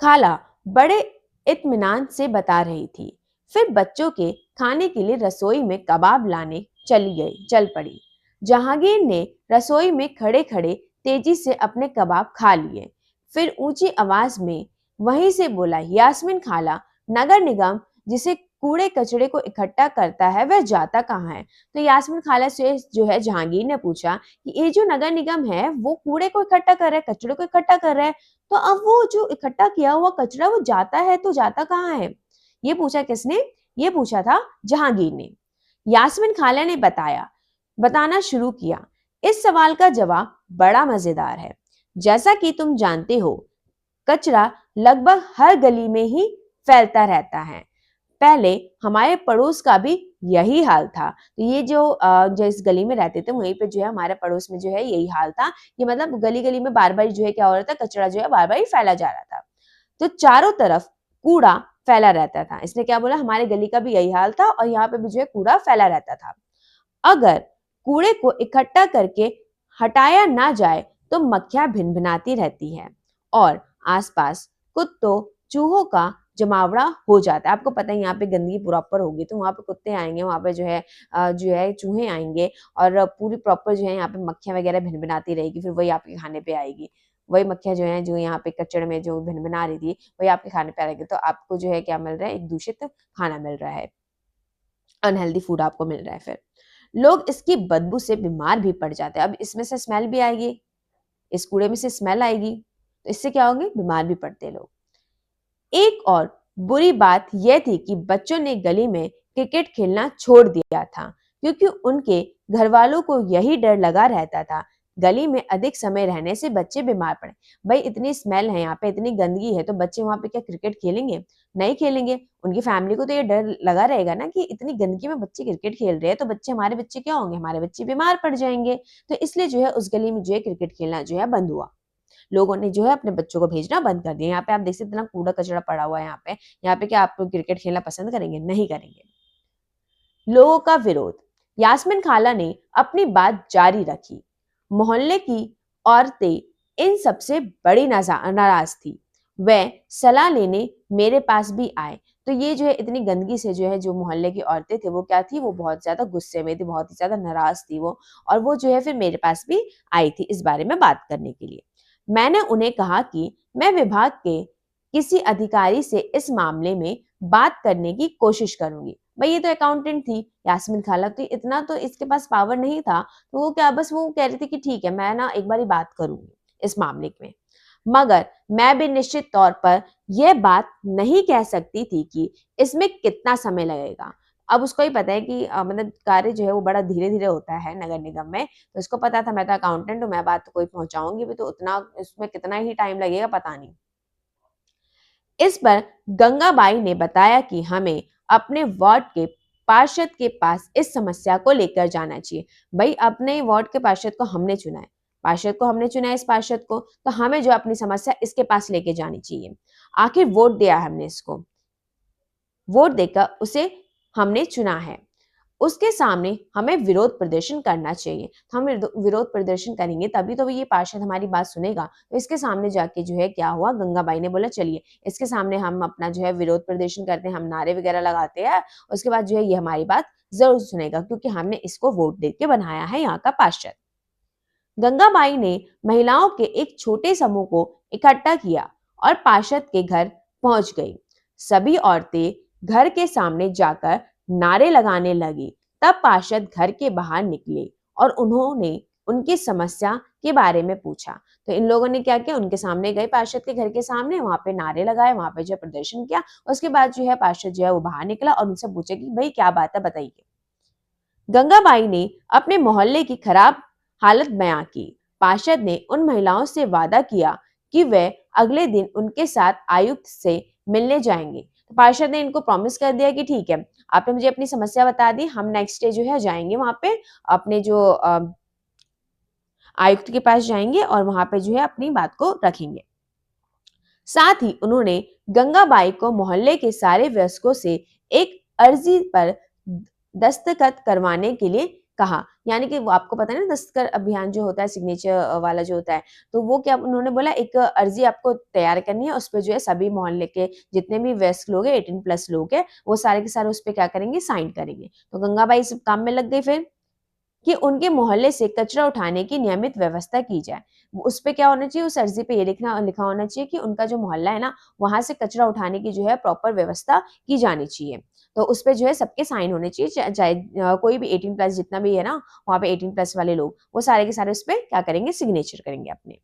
खाला बड़े इत्मीनान से बता रही थी। फिर बच्चों के खाने के लिए रसोई में कबाब लाने चल पड़ी। जहांगीर ने रसोई में खड़े खड़े तेजी से अपने कबाब खा लिए। फिर ऊंची आवाज में वहीं से बोला, यास्मीन खाला, नगर निगम जिसे कूड़े कचड़े को इकट्ठा करता है वह जाता कहाँ है। तो यास्मीन खाला से जो है जहांगीर ने पूछा कि ये जो नगर निगम है वो कूड़े को इकट्ठा कर रहा है, कचड़े को इकट्ठा कर रहा है, तो अब वो जो इकट्ठा किया हुआ कचरा वो जाता है तो जाता कहाँ है। ये पूछा किसने, ये पूछा था जहांगीर ने। यास्मीन खाला ने बताना शुरू किया, इस सवाल का जवाब बड़ा मजेदार है। जैसा कि तुम जानते हो, कचरा लगभग हर गली में ही फैलता रहता है। पहले हमारे पड़ोस का भी यही हाल था। तो ये जो इस गली में रहते थे वहीं पे जो है हमारे पड़ोस में जो है यही हाल था। ये मतलब गली गली में बार बार जो है क्या हो रहा था, कचरा जो है बार बार फैला जा रहा था। तो चारों तरफ कूड़ा फैला रहता था। इसने क्या बोला, हमारे गली का भी यही हाल था और यहाँ पे भी जो है कूड़ा फैला रहता था। अगर कूड़े को इकट्ठा करके हटाया ना जाए तो मक्खियां भिनभिनाती रहती है और आसपास कुत्तों चूहों का जमावड़ा हो जाता है। आपको पता है यहाँ पे गंदगी प्रॉपर होगी तो वहाँ पे कुत्ते आएंगे, वहाँ पे जो है चूहे आएंगे और पूरी प्रॉपर जो है यहाँ पे मक्खियाँ वगैरह भिनभिनाती रहेगी, फिर वही आपके खाने पे आएगी। वही मक्खियाँ जो है जो यहाँ पे कचड़े में जो भिनभिना रही थी वही आपके खाने पे आएगी, तो आपको जो है क्या मिल रहा है, एक दूषित खाना मिल रहा है, अनहेल्दी फूड आपको मिल रहा है। फिर लोग इसकी बदबू से बीमार भी पड़ जाते हैं। अब इसमें से स्मेल भी आएगी, इस कूड़े में से स्मेल आएगी, तो इससे क्या होंगे, बीमार भी पड़ते हैं लोग। एक और बुरी बात यह थी कि बच्चों ने गली में क्रिकेट खेलना छोड़ दिया था क्योंकि उनके घर वालों को यही डर लगा रहता था गली में अधिक समय रहने से बच्चे बीमार पड़े। भाई इतनी स्मेल है यहाँ पे, इतनी गंदगी है, तो बच्चे वहां पे क्या क्रिकेट खेलेंगे? नहीं खेलेंगे। उनकी फैमिली को तो ये डर लगा रहेगा ना कि इतनी गंदगी में बच्चे क्रिकेट खेल रहे हैं तो हमारे बच्चे क्या होंगे, हमारे बच्चे बीमार पड़ जाएंगे। तो इसलिए जो है उस गली में जो है क्रिकेट खेलना जो है बंद हुआ। लोगों ने जो है अपने बच्चों को भेजना बंद कर दिया। यहाँ पे आप देख सकते इतना कूड़ा कचरा पड़ा हुआ है यहाँ पे क्या आप क्रिकेट खेलना पसंद करेंगे? नहीं करेंगे। लोगों का विरोध। यास्मीन खाला ने अपनी बात जारी रखी। मोहल्ले की औरतें इन सबसे बड़ी नाराज थी। वह सलाह लेने मेरे पास भी आए। तो ये जो है इतनी गंदगी से जो है जो मोहल्ले की औरतें थे वो क्या थी, वो बहुत ज्यादा गुस्से में थी, बहुत ही ज्यादा नाराज थी वो, और वो जो है फिर मेरे पास भी आई थी इस बारे में बात करने के लिए। मैंने उन्हें कहा कि मैं विभाग के किसी अधिकारी से इस मामले में बात करने की कोशिश करूंगी। भाई ये तो अकाउंटेंट थी यास्मीन खाला, तो इतना तो इसके पास पावर नहीं था, तो वो क्या बस वो कह रही थी कि ठीक है मैं ना एक बारी बात करूंगी इस मामले में। मगर मैं भी निश्चित तौर पर यह बात नहीं कह सकती थी कि इसमें कितना समय लगेगा। अब उसको ही पता है कि मतलब कार्य जो है वो बड़ा धीरे धीरे होता है नगर निगम में, तो उसको पता था मैं तो अकाउंटेंट हूँ, मैं बात तो कोई पहुंचाऊंगी भी, तो उतना इसमें कितना ही टाइम लगेगा पता नहीं। इस पर गंगाबाई ने बताया कि हमें अपने वार्ड के पार्षद के पास इस समस्या को लेकर जाना चाहिए। भाई अपने वार्ड के पार्षद को हमने चुना है, पार्षद को हमने चुना है, इस पार्षद को, तो हमें जो अपनी समस्या इसके पास लेके जानी चाहिए। आखिर वोट दिया है हमने इसको, वोट देकर उसे हमने चुना है, उसके सामने हमें विरोध प्रदर्शन करना चाहिए। तो हम विरोध प्रदर्शन करेंगे तभी तो ये पार्षद हमारी बात सुनेगा। तो इसके सामने जाके जो है क्या हुआ, गंगाबाई ने बोला चलिए इसके सामने हम अपना जो है विरोध प्रदर्शन करते हैं, हम नारे वगैरह लगाते हैं, उसके बाद जो है ये हमारी बात जरूर सुनेगा क्योंकि हमने इसको वोट दे के बनाया है यहाँ का पार्षद। गंगाबाई ने महिलाओं के एक छोटे समूह को इकट्ठा किया और पार्षद के घर पहुंच गई। सभी औरतें घर के सामने जाकर नारे लगाने लगी। तब पार्षद घर के बाहर निकले और उन्होंने उनकी समस्या के बारे में पूछा। तो इन लोगों ने क्या किया, उनके सामने गए, पार्षद के घर के सामने, वहां पे नारे लगाए, वहां पे जो प्रदर्शन किया। उसके बाद जो है पार्षद जो है वो बाहर निकला और उनसे पूछा कि भाई क्या बात है बताइए। गंगाबाई ने अपने मोहल्ले की खराब हालत बयां की। पार्षद ने उन महिलाओं से वादा किया कि वे अगले दिन उनके साथ आयुक्त से मिलने जाएंगे। तो पार्षद ने इनको प्रॉमिस कर दिया कि ठीक है आपने मुझे अपनी समस्या बता दी, हम नेक्स्ट डे जो है जाएंगे वहां पे, अपने जो आयुक्त के पास जाएंगे और वहां पे जो है अपनी बात को रखेंगे। साथ ही उन्होंने गंगाबाई को मोहल्ले के सारे वयस्कों से एक अर्जी पर दस्तखत करवाने के लिए कहा। यानी कि वो आपको पता है ना दस्तखत अभियान जो होता है, सिग्नेचर वाला जो होता है, तो वो क्या उन्होंने बोला एक अर्जी आपको तैयार करनी है, उस पर जो है सभी मोहल्ले के जितने भी वयस्क लोग हैं, 18+ लोग हैं, वो सारे के सारे उस पर क्या करेंगे, साइन करेंगे। तो गंगाबाई इस काम में लग गई फिर कि उनके मोहल्ले से कचरा उठाने की नियमित व्यवस्था की जाए। उस पे क्या होना चाहिए, उस अर्जी पे ये लिखा होना चाहिए कि उनका जो मोहल्ला है ना वहां से कचरा उठाने की जो है प्रॉपर व्यवस्था की जानी चाहिए। तो उस पे जो है सबके साइन होने चाहिए, चाहे कोई भी 18+ जितना भी है ना वहां पे 18+ वाले लोग, वो सारे के सारे उस पे क्या करेंगे, सिग्नेचर करेंगे अपने।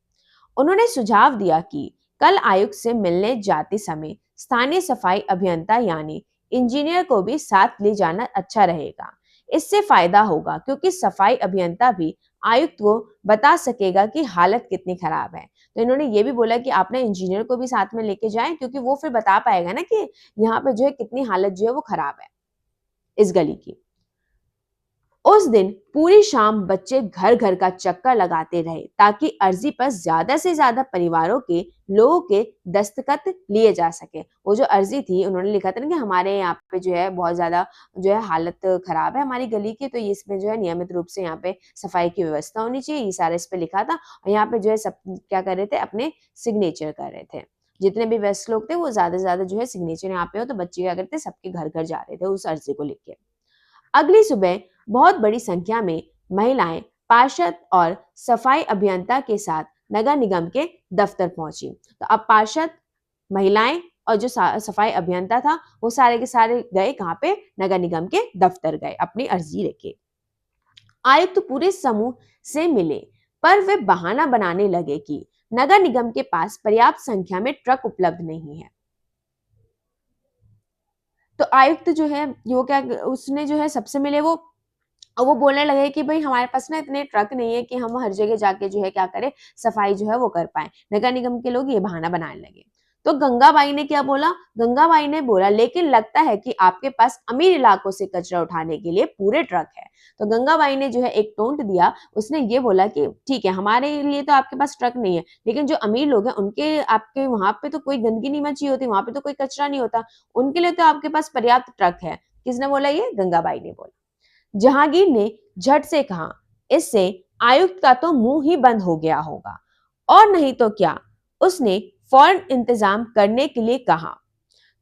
उन्होंने सुझाव दिया कि कल आयुक्त से मिलने जाते समय स्थानीय सफाई अभियंता यानी इंजीनियर को भी साथ ले जाना अच्छा रहेगा। इससे फायदा होगा क्योंकि सफाई अभियंता भी आयुक्त को बता सकेगा कि हालत कितनी खराब है। तो इन्होंने ये भी बोला कि आप ना इंजीनियर को भी साथ में लेके जाएं क्योंकि वो फिर बता पाएगा ना कि यहाँ पे जो है कितनी हालत जो है वो खराब है इस गली की। उस दिन पूरी शाम बच्चे घर घर का चक्कर लगाते रहे ताकि अर्जी पर ज्यादा से ज्यादा परिवारों के लोगों के दस्तखत लिए जा सके। वो जो अर्जी थी उन्होंने लिखा था ना कि हमारे यहाँ पे जो है बहुत ज्यादा जो है हालत खराब है हमारी गली की, तो इसमें जो है नियमित रूप से यहाँ पे सफाई की व्यवस्था होनी चाहिए, ये सारा इस पे लिखा था। और यहाँ पे जो है सब क्या कर रहे थे, अपने सिग्नेचर कर रहे थे। जितने भी वयस्क लोग थे वो ज्यादा से ज्यादा जो है सिग्नेचर यहाँ पे हो, तो बच्चे क्या करते, सबके घर घर जा रहे थे उस अर्जी को लेके। अगली सुबह बहुत बड़ी संख्या में महिलाएं पार्षद और सफाई अभियंता के साथ नगर निगम के दफ्तर पहुंची। तो अब पार्षद, महिलाएं और जो सफाई अभियंता था वो सारे के सारे गए कहाँ पे, नगर निगम के दफ्तर गए अपनी अर्जी लेके। आयुक्त तो पूरे समूह से मिले, पर वे बहाना बनाने लगे कि नगर निगम के पास पर्याप्त संख्या में ट्रक उपलब्ध नहीं है। तो आयुक्त जो है वो क्या, उसने जो है सबसे मिले वो बोलने लगे कि भाई हमारे पास ना इतने ट्रक नहीं है कि हम हर जगह जाके जो है क्या करें, सफाई जो है वो कर पाए। नगर निगम के लोग ये बहाना बनाने लगे। तो गंगाबाई ने क्या बोला, गंगाबाई ने बोला लेकिन लगता है कि आपके पास अमीर इलाकों से कचरा उठाने के लिए पूरे ट्रक है। तो गंगाबाई ने जो है एक टोंट दिया, उसने ये बोला कि ठीक है हमारे लिए तो आपके पास ट्रक नहीं है, लेकिन जो अमीर लोग हैं उनके, आपके वहां पे तो कोई गंदगी नहीं मची होती, वहां पे तो कोई कचरा नहीं होता, उनके लिए तो आपके पास पर्याप्त ट्रक है। किसने बोला, ये गंगाबाई ने बोला। जहांगीर ने झट से कहा, इससे आयुक्त का तो मुंह ही बंद हो गया होगा, और नहीं तो क्या। उसने फौरन इंतजाम करने के लिए कहा।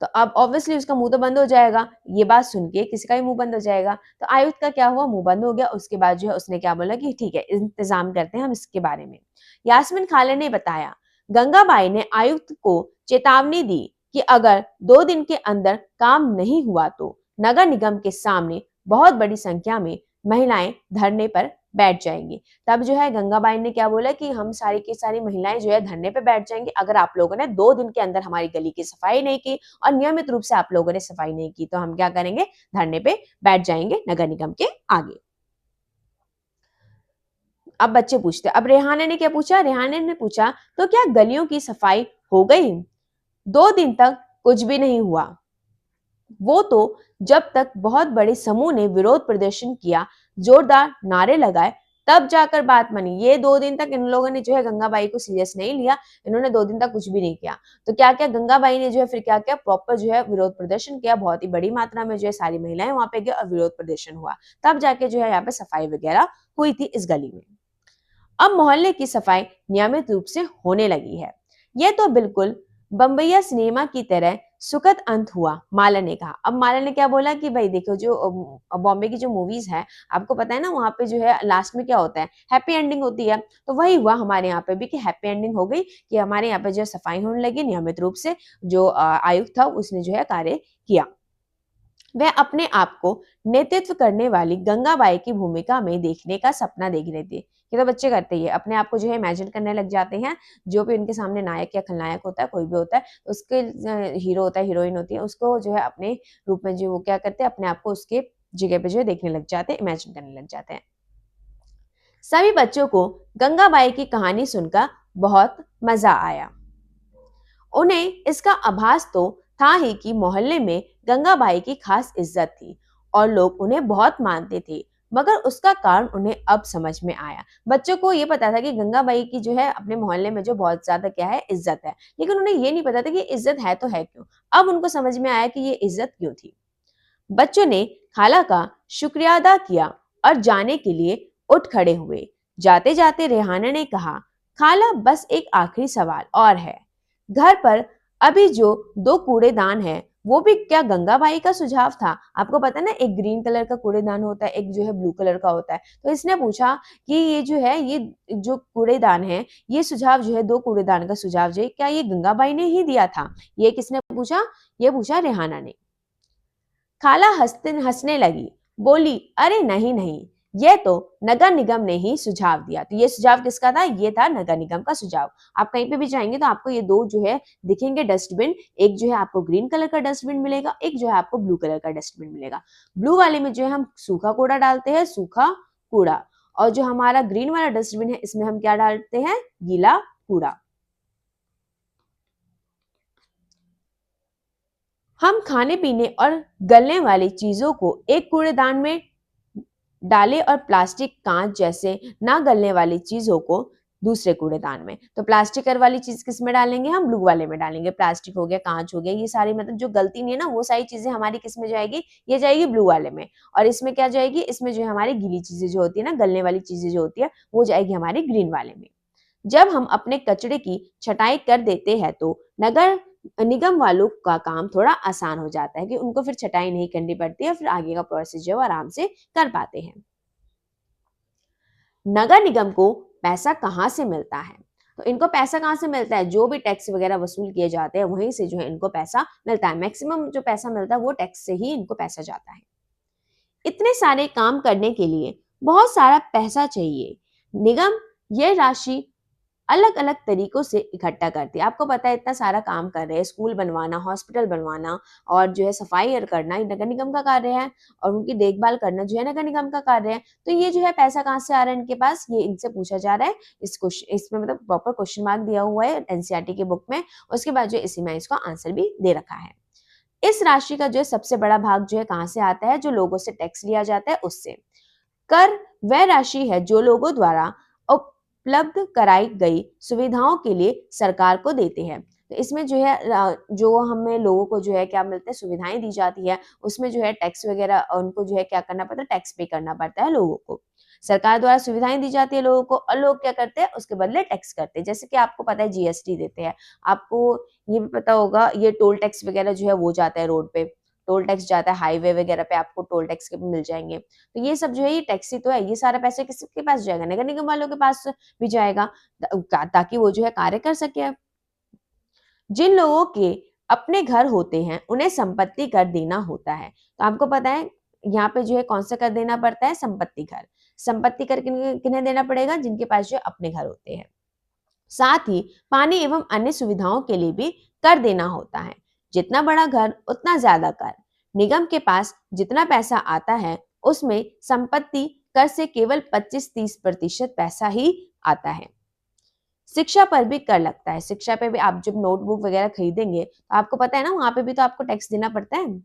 तो अब ऑब्वियसली उसका मुंह तो बंद हो जाएगा, ये बात सुन के किसी का ही मुंह बंद हो जाएगा। तो आयुक्त का क्या हुआ, मुंह बंद हो गया। उसके बाद जो है उसने क्या बोला कि ठीक है इंतजाम करते हैं हम इसके बारे में। यास्मीन खाले ने बताया, गंगाबाई ने आयुक्त को चेतावनी दी कि अगर 2 दिन के अंदर काम नहीं हुआ तो नगर निगम के सामने बहुत बड़ी संख्या में महिलाएं धरने पर बैठ जाएंगी। तब जो है गंगाबाई ने क्या बोला कि हम सारी की सारी महिलाएं जो है धरने पे बैठ जाएंगी, अगर आप लोगों ने 2 दिन के अंदर हमारी गली की सफाई नहीं की और नियमित रूप से आप लोगों ने सफाई नहीं की तो हम क्या करेंगे, धरने पे बैठ जाएंगे नगर निगम के आगे। अब बच्चे पूछते, अब रेहाना ने क्या पूछा, रेहाना ने पूछा तो क्या गलियों की सफाई हो गई? 2 दिन तक कुछ भी नहीं हुआ। वो तो जब तक बहुत बड़े समूह ने विरोध प्रदर्शन किया, जोरदार नारे लगाए, तब जाकर बात बनी। ये 2 दिन तक इन लोगों ने जो है गंगाबाई को सीरियस नहीं लिया, इन्होंने 2 दिन तक कुछ भी नहीं किया। तो क्या क्या गंगाबाई ने जो है फिर क्या किया, प्रॉपर जो है विरोध प्रदर्शन किया, बहुत ही बड़ी मात्रा में जो है सारी महिलाएं वहां पे गई और विरोध प्रदर्शन हुआ। तब जाके जो है यहाँ पे सफाई वगैरह हुई थी इस गली में। अब मोहल्ले की सफाई नियमित रूप से होने लगी है। यह तो बिल्कुल बम्बैया सिनेमा की तरह सुखद अंत हुआ, माला ने कहा। अब माला ने क्या बोला कि भाई देखो जो बॉम्बे की जो मूवीज है, आपको पता है ना वहां पे जो है लास्ट में क्या होता है, हैप्पी एंडिंग होती है। तो वही हुआ हमारे यहाँ पे भी कि हैप्पी एंडिंग हो गई, कि हमारे यहाँ पे जो सफाई होने लगी नियमित रूप से। जो आयुक्त था उसने जो है कार्य किया। वह अपने आप को नेतृत्व करने वाली गंगाबाई की भूमिका में देखने का सपना देख रहे थे। ये तो बच्चे करते ही है, अपने आप को जो है इमेजिन करने लग जाते हैं। जो भी उनके सामने नायक या खलनायक होता है, कोई भी होता है, उसके हीरो होता है, हीरोइन होती है, उसको जो है अपने रूप में जो वो क्या करते हैं, अपने आप को उसके जगह पे जो है देखने लग जाते हैं, इमेजिन करने लग जाते हैं। सभी बच्चों को गंगाबाई की कहानी सुनकर बहुत मजा आया। उन्हें इसका आभास तो था ही कि मोहल्ले में गंगाबाई की खास इज्जत थी और लोग उन्हें बहुत मानते थे, मगर उसका कारण उन्हें अब समझ में आया। बच्चों को ये पता था कि गंगाबाई की जो है अपने मोहल्ले में जो बहुत ज्यादा क्या है, इज्जत है, लेकिन उन्हें ये नहीं पता था कि इज्जत है तो है क्यों। अब उनको समझ में आया कि ये इज्जत क्यों थी। बच्चों ने खाला का शुक्रिया अदा किया और जाने के लिए उठ खड़े हुए। जाते जाते रेहाना ने कहा, खाला बस एक आखिरी सवाल और है। घर पर अभी जो 2 कूड़ेदान है वो भी क्या गंगाबाई का सुझाव था? आपको पता है ना, एक ग्रीन कलर का कूड़ेदान होता है, एक जो है ब्लू कलर का होता है। तो इसने पूछा कि ये जो है, ये जो कूड़ेदान है, ये सुझाव जो है 2 कूड़ेदान का सुझाव जो है, क्या ये गंगाबाई ने ही दिया था? ये किसने पूछा? ये पूछा रेहाना ने। खाला हंसने लगी, बोली, अरे नहीं नहीं, ये तो नगर निगम ने ही सुझाव दिया। तो ये सुझाव किसका था? ये था नगर निगम का सुझाव। आप कहीं पे भी जाएंगे तो आपको ये 2 जो है दिखेंगे डस्टबिन। एक जो है आपको ग्रीन कलर का डस्टबिन मिलेगा, एक जो है आपको ब्लू कलर का डस्टबिन मिलेगा। ब्लू वाले में जो है हम सूखा कूड़ा डालते हैं, सूखा कूड़ा, और जो हमारा ग्रीन वाला डस्टबिन है इसमें हम क्या डालते हैं, गीला कूड़ा। हम खाने पीने और गलने वाली चीजों को एक कूड़ेदान में डालें और प्लास्टिक, कांच जैसे ना गलने वाली चीजों को दूसरे कूड़ेदान में। तो प्लास्टिक वाली चीज किस में डालेंगे, हम ब्लू वाले में डालेंगे। प्लास्टिक हो गया, कांच हो गया, ये सारी मतलब जो गलती नहीं है ना, वो सारी चीजें हमारी किस में जाएगी, ये जाएगी ब्लू वाले में। और इसमें क्या जाएगी, इसमें जो है हमारी गीली चीजें जो होती है ना, गलने वाली चीजें जो होती है, वो जाएगी हमारी ग्रीन वाले में। जब हम अपने कचरे की छटाई कर देते हैं तो नगर निगम वालों का काम थोड़ा आसान हो जाता है कि उनको फिर छटाई नहीं करनी पड़ती है, फिर आगे का प्रोसेस जो है वो आराम से कर पाते हैं। नगर निगम को पैसा कहाँ से मिलता है? तो इनको पैसा कहाँ से मिलता है? जो भी टैक्स वगैरह वसूल किए जाते हैं वहीं से जो है इनको पैसा मिलता है। मैक्सिमम जो पैसा मिलता है वो टैक्स से ही इनको पैसा जाता है। इतने सारे काम करने के लिए बहुत सारा पैसा चाहिए। निगम ये राशि अलग अलग तरीकों से इकट्ठा करती है। आपको पता है इतना सारा काम कर रहे हैं, स्कूल बनवाना, हॉस्पिटल बनवाना और जो है सफाई और करना ये नगर निगम का कार्य है और उनकी देखभाल करना जो है नगर निगम का कार्य है। तो ये जो है पैसा कहाँ से आ रहा है इनके पास, ये इनसे पूछा जा रहा है। इस क्वेश्चन इसमें मतलब प्रॉपर क्वेश्चन मार्क दिया हुआ है एनसीईआरटी की बुक में। उसके बाद जो इसी में इसका आंसर भी दे रखा है। इस राशि का जो है सबसे बड़ा भाग जो है कहाँ से आता है? जो लोगों से टैक्स लिया जाता है उससे। कर वह राशि है जो लोगों द्वारा उपलब्ध कराई गई सुविधाओं के लिए सरकार को देते हैं। तो इसमें जो है जो हमें लोगों को जो है क्या मिलता है, सुविधाएं दी जाती है, उसमें जो है टैक्स वगैरह उनको जो है क्या करना पड़ता है, टैक्स पे करना पड़ता है लोगों को। सरकार द्वारा सुविधाएं दी जाती है लोगों को और लोग क्या करते हैं, उसके बदले टैक्स करते हैं। जैसे कि आपको पता है जीएसटी देते हैं, आपको ये भी पता होगा ये टोल टैक्स वगैरह जो है वो जाता है रोड पे, टोल टैक्स जाता है हाईवे वगैरह पे, आपको टोल टैक्स के भी मिल जाएंगे। तो ये सब जो है ये टैक्स ही तो है। ये सारा पैसा किसके पास जाएगा? नगर निगम वालों के पास भी जाएगा ताकि वो जो है कार्य कर सके। जिन लोगों के अपने घर होते हैं उन्हें संपत्ति कर देना होता है। तो आपको पता है यहाँ पे जो है कौन सा कर देना पड़ता है? संपत्ति कर। संपत्ति कर किन्हें देना पड़ेगा? जिनके पास जो अपने घर होते हैं। साथ ही पानी एवं अन्य सुविधाओं के लिए भी कर देना होता है। जितना बड़ा घर उतना ज्यादा कर। निगम के पास जितना पैसा आता है उसमें संपत्ति कर से केवल 25-30% पैसा ही आता है। शिक्षा पर भी कर लगता है। शिक्षा पे भी आप जब नोटबुक वगैरह खरीदेंगे तो आपको पता है ना वहां पे भी तो आपको टैक्स देना पड़ता है।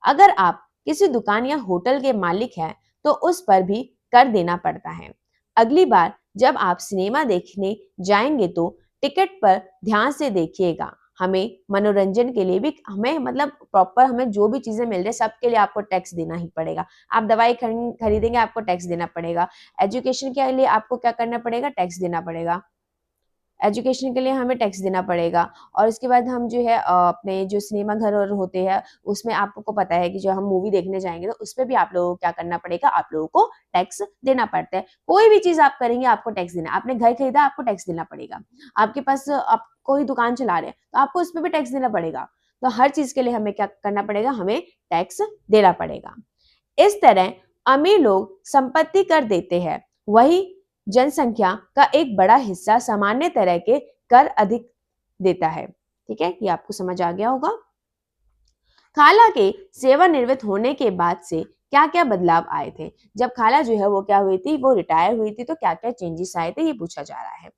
अगर आप किसी दुकान या होटल के मालिक हैं तो उस पर भी कर देना पड़ता है। अगली बार जब आप सिनेमा देखने जाएंगे तो टिकट पर ध्यान से देखिएगा। हमें मनोरंजन के लिए भी हमें मतलब प्रॉपर हमें जो भी चीजें मिल रही सबके लिए आपको टैक्स देना ही पड़ेगा। आप दवाई खरीदेंगे आपको टैक्स देना पड़ेगा। एजुकेशन के लिए आपको क्या करना पड़ेगा? टैक्स देना पड़ेगा। एजुकेशन के लिए हमें टैक्स देना पड़ेगा। और इसके बाद हम जो है अपने जो सिनेमा घर और होते हैं उसमें आपको पता है कि जो हम मूवी देखने जाएंगे तो उस पर भी आप लोगों को क्या करना पड़ेगा? आप लोगों को टैक्स देना पड़ता है। कोई भी चीज आप करेंगे आपको टैक्स देना। आपने घर खरीदा आपको टैक्स देना पड़ेगा। आपके पास आप कोई दुकान चला रहे हैं तो आपको उस पर भी टैक्स देना पड़ेगा। तो हर चीज के लिए हमें क्या करना पड़ेगा? हमें टैक्स देना पड़ेगा। इस तरह अमीर लोग संपत्ति कर देते हैं, वही जनसंख्या का एक बड़ा हिस्सा सामान्य तरह के कर अधिक देता है। ठीक है, ये आपको समझ आ गया होगा। खाला के सेवानिवृत्त होने के बाद से क्या क्या बदलाव आए थे? जब खाला जो है वो क्या हुई थी, वो रिटायर हुई थी तो क्या क्या चेंजेस आए थे ये पूछा जा रहा है।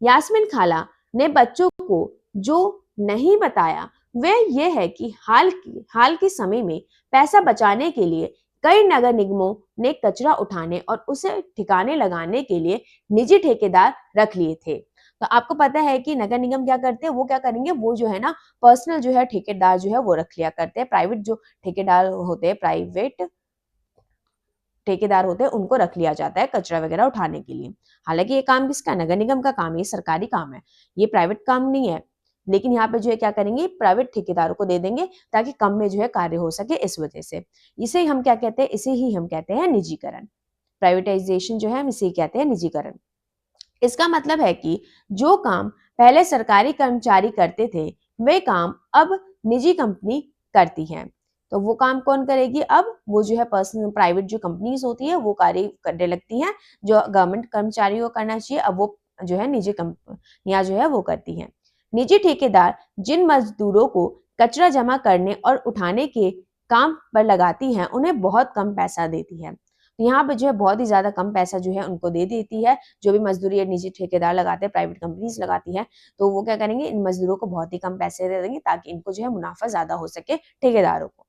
यास्मीन खाला ने बच्चों को जो नहीं बताया वह यह है कि हाल के समय में पैसा बचाने के लिए कई नगर निगमों ने कचरा उठाने और उसे ठिकाने लगाने के लिए निजी ठेकेदार रख लिए थे। तो आपको पता है कि नगर निगम क्या करते हैं, वो क्या करेंगे, वो जो है ना पर्सनल जो है ठेकेदार जो है वो रख लिया करते हैं। प्राइवेट जो ठेकेदार होते हैं, प्राइवेट ठेकेदार होते हैं उनको रख लिया जाता है कचरा वगैरह उठाने के लिए। हालांकि ये काम किसका? नगर निगम का काम है, ये सरकारी काम है, ये प्राइवेट काम नहीं है। लेकिन यहाँ पे जो है क्या करेंगे, प्राइवेट ठेकेदारों को दे देंगे ताकि कम में जो है कार्य हो सके। इस वजह से इसे हम क्या कहते हैं? इसे ही हम कहते हैं निजीकरण। प्राइवेटाइजेशन जो है हम इसे कहते हैं निजीकरण। इसका मतलब है कि जो काम पहले सरकारी कर्मचारी करते थे वे काम अब निजी कंपनी करती है। तो वो काम कौन करेगी? अब वो जो है पर्सनल प्राइवेट जो कंपनीज होती है वो कार्य करने लगती हैं। जो गवर्नमेंट कर्मचारियों को करना चाहिए अब वो जो है निजी कंपनियां जो है वो करती हैं। निजी ठेकेदार जिन मजदूरों को कचरा जमा करने और उठाने के काम पर लगाती हैं उन्हें बहुत कम पैसा देती है। तो यहाँ पे जो है बहुत ही ज्यादा कम पैसा जो है उनको दे देती है। जो भी मजदूरी ये निजी ठेकेदार लगाते हैं, प्राइवेट कंपनीज लगाती हैं, तो वो क्या करेंगे, इन मजदूरों को बहुत ही कम पैसे दे देंगे ताकि इनको जो है मुनाफा ज्यादा हो सके ठेकेदारों को।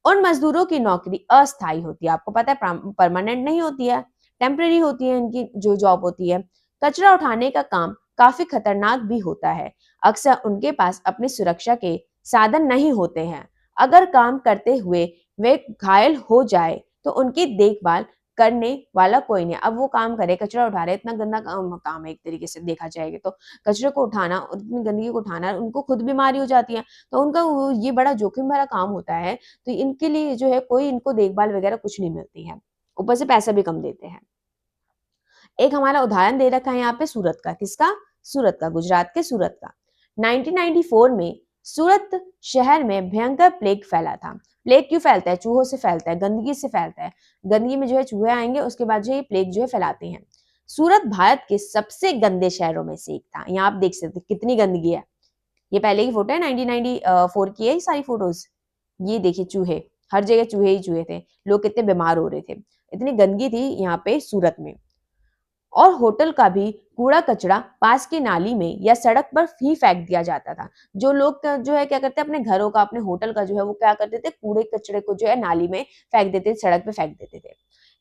उन मजदूरों की नौकरी अस्थायी होती है। आपको पता है परमानेंट नहीं होती है, टेम्परेरी होती है इनकी जो जॉब होती है। कचरा उठाने का काम काफी खतरनाक भी होता है। अक्सर उनके पास अपनी सुरक्षा के साधन नहीं होते हैं। अगर काम करते हुए वे घायल हो जाए तो उनकी देखभाल करने वाला कोई नहीं। अब वो काम करे, कचरा उठा रहे, इतना गंदा काम है एक तरीके से देखा जाएगा तो। कचरे को उठाना और इतनी गंदगी को उठाना, उनको खुद बीमारी हो जाती है, तो उनका ये बड़ा जोखिम भरा काम होता है। तो इनके लिए जो है कोई इनको देखभाल वगैरह कुछ नहीं मिलती है, ऊपर से पैसा भी कम देते हैं। एक हमारा उदाहरण दे रखा है यहाँ पे सूरत का। किसका? सूरत का, गुजरात के सूरत का। 1994 में सूरत शहर में भयंकर प्लेग फैला था। प्लेग क्यों फैलता है? चूहों से फैलता है, गंदगी से फैलता है। गंदगी में जो है चूहे आएंगे, उसके बाद जो ये प्लेग जो है फैलाते हैं। सूरत भारत के सबसे गंदे शहरों में से एक था। यहाँ आप देख सकते कितनी गंदगी है। ये पहले की फोटो है, 1994 की है ये सारी फोटोज। ये देखिए चूहे, हर जगह चूहे ही चूहे थे, लोग कितने बीमार हो रहे थे, इतनी गंदगी थी यहाँ पे सूरत में। और होटल का भी कूड़ा कचरा पास की नाली में या सड़क पर ही फेंक दिया जाता था। जो लोग जो है क्या करते, अपने घरों का, अपने होटल का जो है वो क्या करते थे, कूड़े कचरे को जो है नाली में फेंक देते थे, सड़क पे फेंक देते थे।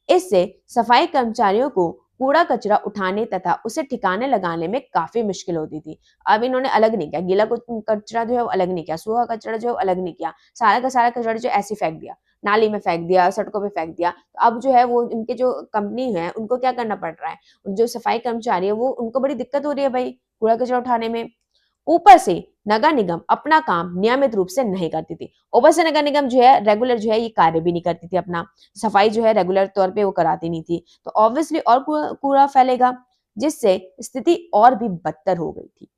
इससे सफाई कर्मचारियों को कूड़ा कचरा उठाने तथा उसे ठिकाने लगाने में काफी मुश्किल होती थी। अब इन्होंने अलग नहीं किया, गीला कचरा जो है वो अलग नहीं किया, सूखा कचरा जो है वो अलग नहीं किया, सारा का सारा कचरा जो ऐसे फेंक दिया, नाली में फेंक दिया, सड़कों पे फेंक दिया। तो अब जो है वो इनके जो कंपनी है उनको क्या करना पड़ रहा है, जो सफाई कर्मचारी है वो उनको बड़ी दिक्कत हो रही है भाई कूड़ा कचरा उठाने में। ऊपर से नगर निगम अपना काम नियमित रूप से नहीं करती थी। ऊपर से नगर निगम जो है रेगुलर जो है ये कार्य भी नहीं करती थी, अपना सफाई जो है रेगुलर तौर पे वो कराती नहीं थी। तो ऑब्वियसली और कूड़ा फैलेगा, जिससे स्थिति और भी बदतर हो गई थी।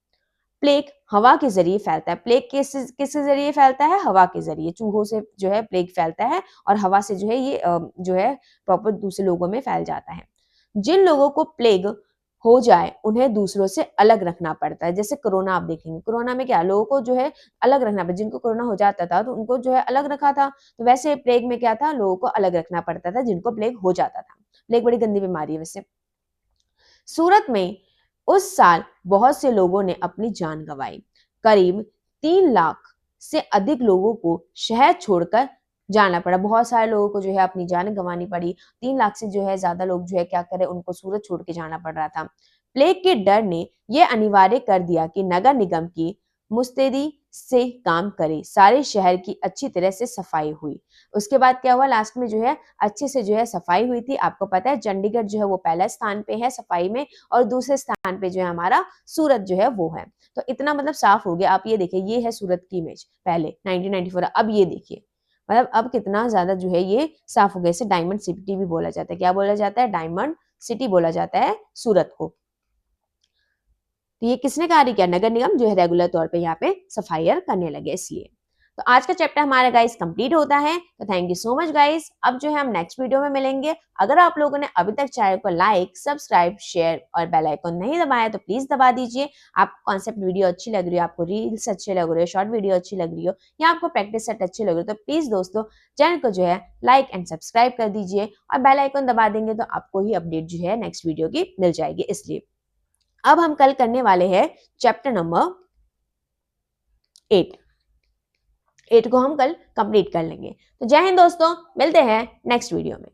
प्लेग हवा के जरिए फैलता है। प्लेग किसके जरिए फैलता है? हवा के जरिए। चूहों से जो है प्लेग फैलता है और हवा से जो है ये जो है प्रॉपर दूसरे लोगों में फैल जाता है। जिन लोगों को प्लेग हो जाए उन्हें दूसरों से अलग रखना पड़ता है। जैसे कोरोना आप देखेंगे, कोरोना में क्या लोगों को जो है अलग रखना पड़ता, जिनको कोरोना हो जाता था तो उनको जो है अलग रखा था। तो वैसे प्लेग में क्या था, लोगों को अलग रखना पड़ता था जिनको प्लेग हो जाता था। प्लेग बड़ी गंदी बीमारी है वैसे। सूरत में उस साल बहुत से लोगों ने अपनी जान गंवाई। करीब 3 लाख से अधिक लोगों को शहर छोड़कर जाना पड़ा। बहुत सारे लोगों को जो है अपनी जान गंवानी पड़ी। 3 लाख से जो है ज्यादा लोग जो है क्या करे, उनको सूरत छोड़ के जाना पड़ रहा था। प्लेग के डर ने यह अनिवार्य कर दिया कि नगर निगम की मुस्तैदी से काम करे। सारे शहर की अच्छी तरह से सफाई हुई। उसके बाद क्या हुआ, लास्ट में जो है अच्छे से जो है सफाई हुई थी। आपको पता है चंडीगढ़ जो है वो पहला स्थान पे है सफाई में, और दूसरे स्थान पे जो है हमारा सूरत जो है वो है। तो इतना मतलब साफ हो गया। आप ये देखिए, ये है सूरत की इमेज पहले 1994, अब ये देखिए मतलब अब कितना ज्यादा जो है ये साफ हो गया। इसे डायमंड सिटी भी बोला जाता है। क्या बोला जाता है? डायमंड सिटी बोला जाता है सूरत को। तो ये किसने कार्य किया? नगर निगम जो है रेगुलर तौर पे यहाँ पे सफाई करने लगे इसलिए। तो आज का चैप्टर हमारा गाइस कंप्लीट होता है। तो thank you so much guys. अब जो है हम नेक्स्ट वीडियो में मिलेंगे। अगर आप लोगों ने अभी तक चैनल को लाइक, सब्सक्राइब, शेयर और बेल आइकन नहीं दबाया तो प्लीज दबा दीजिए। आपको कॉन्सेप्ट वीडियो अच्छी लग रही हो, आपको रील्स अच्छे लग रहे हो, शॉर्ट वीडियो अच्छी लग रही हो, या आपको प्रैक्टिस सेट अच्छे लग रहे हो, तो प्लीज दोस्तों चैनल को जो है लाइक एंड सब्सक्राइब कर दीजिए, और बेल आइकन दबा देंगे तो आपको ही अपडेट जो है नेक्स्ट वीडियो की मिल जाएगी। इसलिए अब हम कल करने वाले हैं चैप्टर नंबर 8 को हम कल कंप्लीट कर लेंगे। तो जय हिंद दोस्तों, मिलते हैं नेक्स्ट वीडियो में।